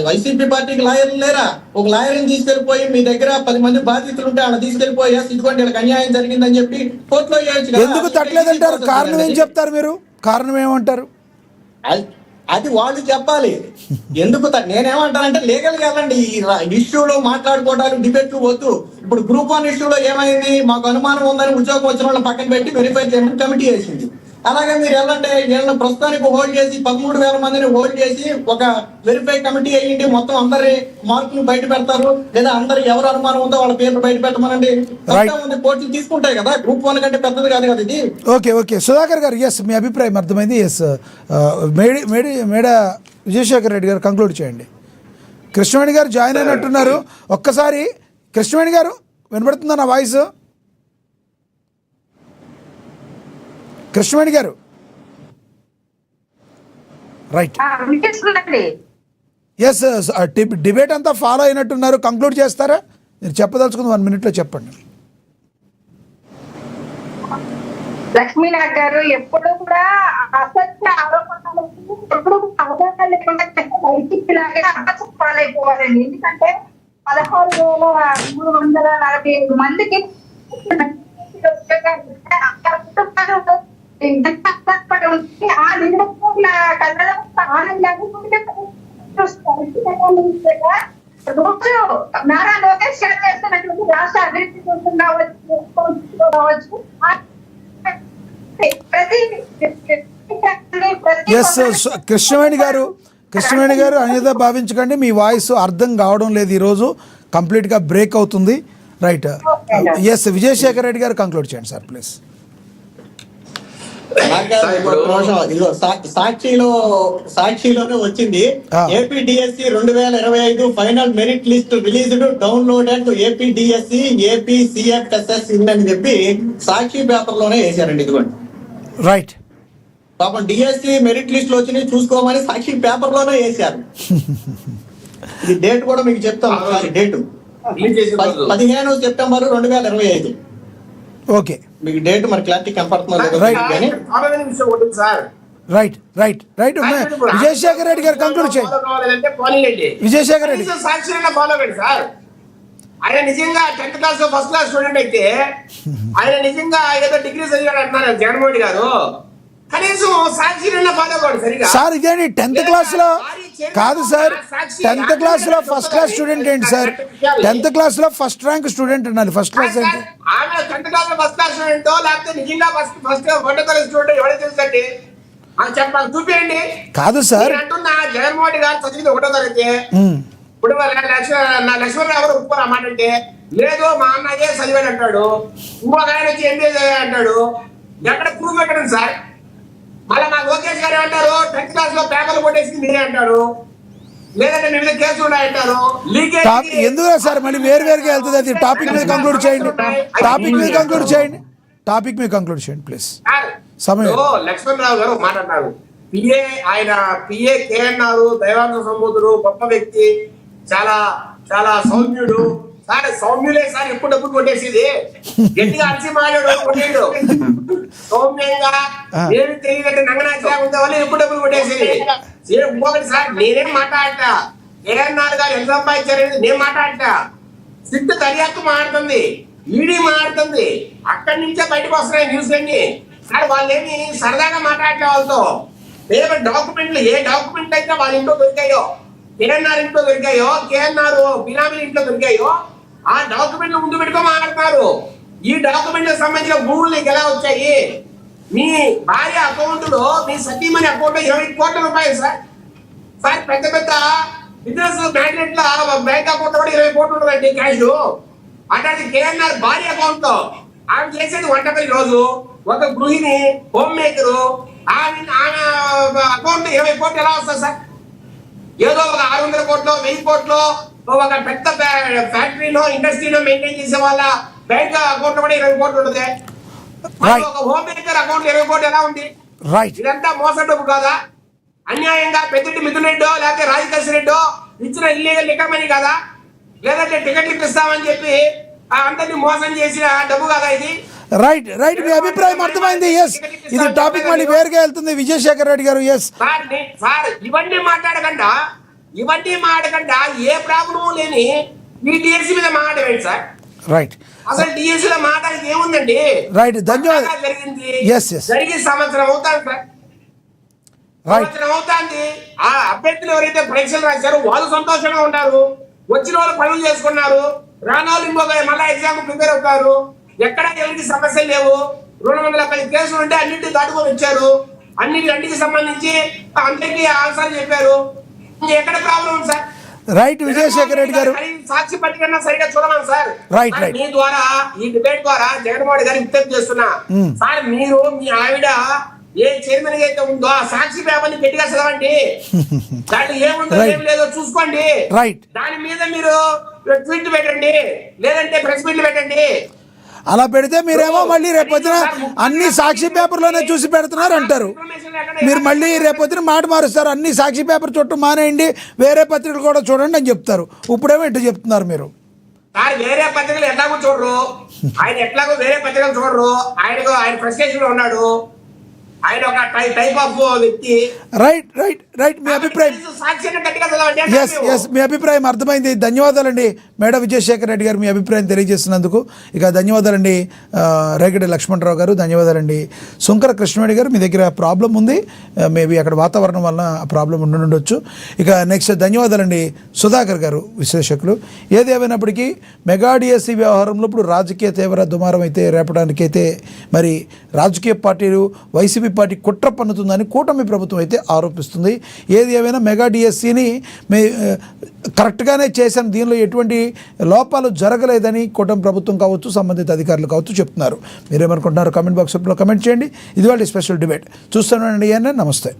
S5: వైసీపీ పార్టీకి లాయర్లు లేరా? ఒక లాయర్ని తీసుకెళ్లిపోయి మీ దగ్గర 10 మంది బాధితులు ఉంటే అలా తీసుకెళ్లిపోయి ఇదిగోండి వీళ్ళకి అన్యాయం జరిగిందని చెప్పి కోర్టులో చేయొచ్చు.
S1: ఎందుకు తట్టలేదంటారు? కారణం ఏం చెప్తారు మీరు? కారణం ఏమంటారు?
S5: అది వాళ్ళు చెప్పాలి. ఎందుకు నేనేమంటానంటే లీగల్ గా వెళ్ళండి. ఈ ఇష్యూలో మాట్లాడుకోవడానికి డిబేట్లు వద్దు. ఇప్పుడు గ్రూప్ 1 ఇష్యూలో ఏమైంది? మాకు అనుమానం ఉందని ఉద్యోగం వచ్చిన వాళ్ళని పక్కన పెట్టి వెరిఫై చేయమని కమిటీ వేసింది. అలాగే మీరు వెళ్ళండి, వీళ్ళని ప్రస్తుతానికి హోల్డ్ చేసి 13,000 మందిని హోల్డ్ చేసి ఒక వెరిఫై కమిటీ అయ్యింది, మొత్తం అందరి మార్కులు బయట పెడతారు, లేదా అందరు ఎవరు అనుమానం ఉందో వాళ్ళ పేర్లు బయట పెట్టమనండి. కోర్టులు తీసుకుంటాయి కదా, గ్రూప్ 1 కంటే పెద్దది కాదు కదా ఇది.
S1: ఓకే సుధాకర్ గారు, ఎస్ మీ అభిప్రాయం అర్థమైంది. ఎస్ మేడ విజయశేఖర్ రెడ్డి గారు కంక్లూడ్ చేయండి. కృష్ణవేణి గారు జాయిన్ అయినట్టున్నారు. ఒక్కసారి కృష్ణవేణి గారు వినబడుతుందా నా వాయిస్? కృష్ణవేణి గారు రైట్. ఎస్ డిబేట్ అంతా ఫాలో అయినట్టున్నారు. కంక్లూడ్ చేస్తారా? మీరు చెప్పదలుచుకుంది 1 minute చెప్పండి.
S9: లక్ష్మీనాథ్ గారు ఎప్పుడు కూడా అసత్య ఆరోపణలు ఎప్పుడు అవగాహన లేకుండా బయటికి అప్పచెప్పాలైపోవాలండి. ఎందుకంటే 16,345 మందికి ఆ నిరుపేదల కళ్ళలో ఆనందాన్ని రోజు నారా లోకేష్ గారు చేస్తున్నటువంటి రాష్ట్ర అభివృద్ధి కోసం కావచ్చు,
S1: ఎస్ కృష్ణవేణి గారు అనేది భావించకండి, మీ వాయిస్ అర్థం కావడం లేదు, ఈరోజు కంప్లీట్గా బ్రేక్ అవుతుంది. రైట్. ఎస్ విజయశేఖర్ రెడ్డి గారు కంక్లూడ్ చేయండి సార్ ప్లీజ్.
S5: సాక్షిలోనే వచ్చింది. APDSC 2025 final merit list released, downloaded APDSC APCFSS అని చెప్పి సాక్షి పేపర్ లోనే వేశారండి. ఇదిగోండి
S1: రైట్.
S5: పాపం డిఎస్సి మెరిట్ లిస్ట్ లో వచ్చినాయి చూసుకోమని సాక్షి పేపర్ లోనే వేశారు. ఈ డేట్ కూడా మీకు చెప్తాం. Date 15 September 2025.
S1: ఓకే,
S5: మీకు డేట్ మరి క్లారిటీ కనపడుతుందో
S1: రైట్. విజయశేఖర్ రెడ్డి గారు కంక్లూడ్ చేయండి. విజయశేఖర్ రెడ్డి
S6: సార్, ఆయన నిజంగా 10th class first class student అయితే ఆయన నిజంగా ఏదో డిగ్రీ చదివాడు అంటున్నారు జగన్మోహన్ గారు. కనీసం సాక్షిని ఫాలో అవ్వడు సరిగా.
S1: సార్ ఇదేంటి 10th క్లాస్లో కాదు సార్, 10th క్లాస్లో ఫస్ట్ క్లాస్ స్టూడెంట్ ఏంటి సార్? 10th క్లాస్లో ఫస్ట్ ర్యాంక్ స్టూడెంట్ అన్నారు. ఫస్ట్ క్లాస్ ఏంటి?
S6: ఆమె 10th class first class student లేకపోతే నిజంగా ఫస్ట్ ఒకటో తరగతి స్టూడెంట్ ఎవరైతే తెలుసండి చెప్పాలి, చూపించండి.
S1: కాదు సార్,
S6: అంటున్నా జగన్మోహన్ గారు చదివింది ఒకటో తరగతి. ఇప్పుడు లక్ష్మణరావు గారు ఒప్పుకోరు అన్నమాట. అంటే లేదు మా అన్నయ్యే చదివాడు అంటాడు, ఇంకొక ఆయన వచ్చి ఎంబీఏ అంటాడు. ఎక్కడ ప్రూఫ్ పెట్టండి సార్. మళ్ళీ మా లోకేష్ గారు ఏమంటారు, 10th క్లాస్ లో పేపర్లు కొట్టేసి మీరే అంటారు, లేదంటే మీ మీద కేసులు ఉన్నాయంటారు.
S1: ఎందుకు సార్ మళ్ళీ వేరుగా వెళ్తుంది? అది టాపిక్ మీద కంక్లూడ్ చేయండి ప్లీజ్. సమయం.
S6: లక్ష్మణరావు గారు మాట్లాడినారు, పిఏ ఆయన పిఏ కే అన్నారు, దైవాంశ సంబోధుడు, గొప్ప వ్యక్తి, చాలా చాలా సౌమ్యుడు. సార్ సౌమ్యులే సార్ ఎప్పుడు డబ్బులు కొట్టేసేది. గట్టిగా అరిసి మాట్లాడు కొట్టేడు, సౌమ్యంగా ఏమి తెలియదంటే నంగనాచా ఉండే వాళ్ళు ఎప్పుడు డబ్బులు కొట్టేసేది. ఇంకొకటి సార్, నేనేం మాట్లాడతా, కేఎన్ఆర్ గారు ఎంత సంపాదించారనేది నేను మాట్లాడతా. సిట్ దర్యాప్తు మాట్లాడుతుంది, ఈడీ మాట్లాడుతుంది, అక్కడి నుంచే బయటకు వస్తున్నాయి న్యూస్ అన్ని. సార్ వాళ్ళేమి సరదాగా మాట్లాడలే వాళ్ళతో. పేపర్ డాక్యుమెంట్లు ఏ డాక్యుమెంట్ అయితే వాళ్ళ ఇంట్లో దొరికాయో, కేఎన్ఆర్ ఇంట్లో దొరికాయో, కేఎన్ఆర్ బినామీల ఇంట్లో దొరికాయో, ఆ డాక్యుమెంట్లు ముందు పెట్టుకో మాట్లాడతారు. ఈ డాక్యుమెంట్లకు సంబంధించిన భూములు నీకు ఎలా వచ్చాయి? మీ భార్య అకౌంట్ లో, మీ సతీమణి అకౌంట్ లో 20 కోట్ల రూపాయలు సార్. సార్ పెద్ద పెద్ద బిజినెస్ మ్యాగ్నెట్ల బ్యాంక్ అకౌంట్ లో కూడా 20 కోట్లు ఉంటుందండి క్యాష్. అట్లాంటి కేఎన్ఆర్ భార్య అకౌంట్ లో ఆమె చేసేది వంటపై రోజు, ఒక గృహిణి, హోమ్ మేకరు, ఆమె అకౌంట్ 20 కోట్లు ఎలా వస్తుంది సార్? ఏదో ఒక 600 కోట్లు 1000 కోట్లు ఒక పెద్ద ఫ్యాక్టరీలో ఇండస్ట్రీలో మెయింటైన్ చేసే వాళ్ళ బ్యాంక్ అకౌంట్ కూడా 20 కోట్లు ఉంటుంది. ఒక హోమ్ మేకర్ అకౌంట్ 20 కోట్లు ఎలా ఉంది? ఇదంతా మోసం డబ్బు కాదా? అన్యాయంగా పెద్దటి మిథున్ రెడ్డో లేకపోతే రాజకేశ్వర రెడ్డో ఇచ్చిన ఇల్లీగల్ లిక్కర్ మనీ కాదా? లేదంటే టికెట్లు ఇప్పిస్తామని చెప్పి అందరినీ మోసం చేసిన డబ్బు కాదా ఇది?
S1: రైట్ మీ అభిప్రాయం అర్థమైంది. ఎస్, ఇది టాపిక్ మళ్ళీ వేరుగా వెళ్తుంది. విజయశేఖర్ రెడ్డి గారు ఎస్
S6: సార్ ఇవన్నీ మాట్లాడకుండా ఏ ప్రాబ్లం లేని ఈ డిఎస్సీ మీద మాట్లాడేది సార్.
S1: రైట్,
S6: అసలు డిఎస్సీ లో మాట్లాడేది ఏముందండి?
S1: రైట్, ధన్యవాదాలు.
S6: జరిగింది
S1: ఎస్
S6: జరిగి సంవత్సరం అవుతాను సార్, సంవత్సరం అవుతాంది. ఆ అభ్యర్థులు ఎవరైతే పరీక్షలు రాశారో వాళ్ళు సంతోషంగా ఉన్నారు, వచ్చిన వాళ్ళు పనులు చేసుకున్నారు, రాని వాళ్ళు ఇంకొక మళ్ళా ఎగ్జామ్ ప్రిపేర్ అవుతారు. ఎక్కడ ఎవరికి సమస్యలు లేవు. 210 కేసులు ఉంటే అన్నింటినీ దాటుకొని వచ్చారు. అన్నిటికి సంబంధించి అందరికీ ఆన్సర్ చెప్పారు. ఎక్కడ ప్రాబ్లం ఉంది సార్?
S1: రైట్ విజయశేఖర్ రెడ్డి గారు,
S6: సాక్షి పత్రిక సరిగా చూడమని సార్.
S1: రైట్ రైట్
S6: మీ ద్వారా ఈ డిబేట్ ద్వారా జగన్మోహన్ గారికి విజ్ఞప్తి చేస్తున్నా సార్, మీరు మీ ఆవిడ ఏ చైర్మన్ అయితే ఉందో ఆ సాక్షి పేపర్ ని గట్టిగా చదవండి. దాంట్లో ఏముందో ఏం లేదో చూసుకోండి.
S1: రైట్,
S6: దాని మీద మీరు ట్వీట్ పెట్టండి, లేదంటే ప్రెస్ మీట్లు పెట్టండి.
S1: అలా పెడితే మీరేమో మళ్ళీ రేపొద్దున అన్ని సాక్షి పేపర్లోనే చూసి పెడుతున్నారు అంటారు. మీరు మళ్ళీ రేపొద్దున మాట మారుస్తారు, అన్ని సాక్షి పేపర్ చుట్టూ మానేయండి, వేరే పత్రికలు కూడా చూడండి అని చెప్తారు. ఇప్పుడేమో ఇట్లా చెప్తున్నారు మీరు.
S6: సార్ వేరే పత్రికలు ఎట్లాగో చూడరు, ఆయన ఎట్లాగో వేరే పత్రికలు చూడరు. ఆయన ఫ్రస్ట్రేషన్ లో ఉన్నాడు. ఆయన ఒక టైప్ ఆఫ్ వ్యక్తి.
S1: రైట్ రైట్ రైట్, మీ అభిప్రాయం. ఎస్, మీ అభిప్రాయం అర్థమైంది. ధన్యవాదాలండి మేడం విజయశేఖర్ రెడ్డి గారు, మీ అభిప్రాయం తెలియజేస్తున్నందుకు. ఇక ధన్యవాదాలండి రేగడి లక్ష్మణరావు గారు, ధన్యవాదాలండి శంకర కృష్ణవేణి గారు. మీ దగ్గర ప్రాబ్లం ఉంది, మేబీ అక్కడ వాతావరణం వలన ఆ ప్రాబ్లం ఉండుండొచ్చు. ఇక నెక్స్ట్ ధన్యవాదాలండి సుధాకర్ గారు, విశ్లేషకులు. ఏది ఏమైనప్పటికీ మెగా డిఎస్సి వ్యవహారంలో ఇప్పుడు రాజకీయ తీవ్ర దుమారం అయితే రేపడానికైతే మరి రాజకీయ పార్టీలు వైసీపీ పార్టీ కుట్ర పన్నుతుందని కూటమి ప్రభుత్వం అయితే ఆరోపిస్తుంది. ఏది ఏమైనా మెగా డిఎస్సిని కరెక్ట్గానే చేశాను, దీనిలో ఎటువంటి లోపాలు జరగలేదని కూటమి ప్రభుత్వం కావచ్చు, సంబంధిత అధికారులు కావచ్చు చెప్తున్నారు. మీరేమనుకుంటున్నారు? కామెంట్ బాక్స్లో కమెంట్ చేయండి. ఇది వాళ్ళ స్పెషల్ డిబేట్ చూస్తానండి. నమస్తే.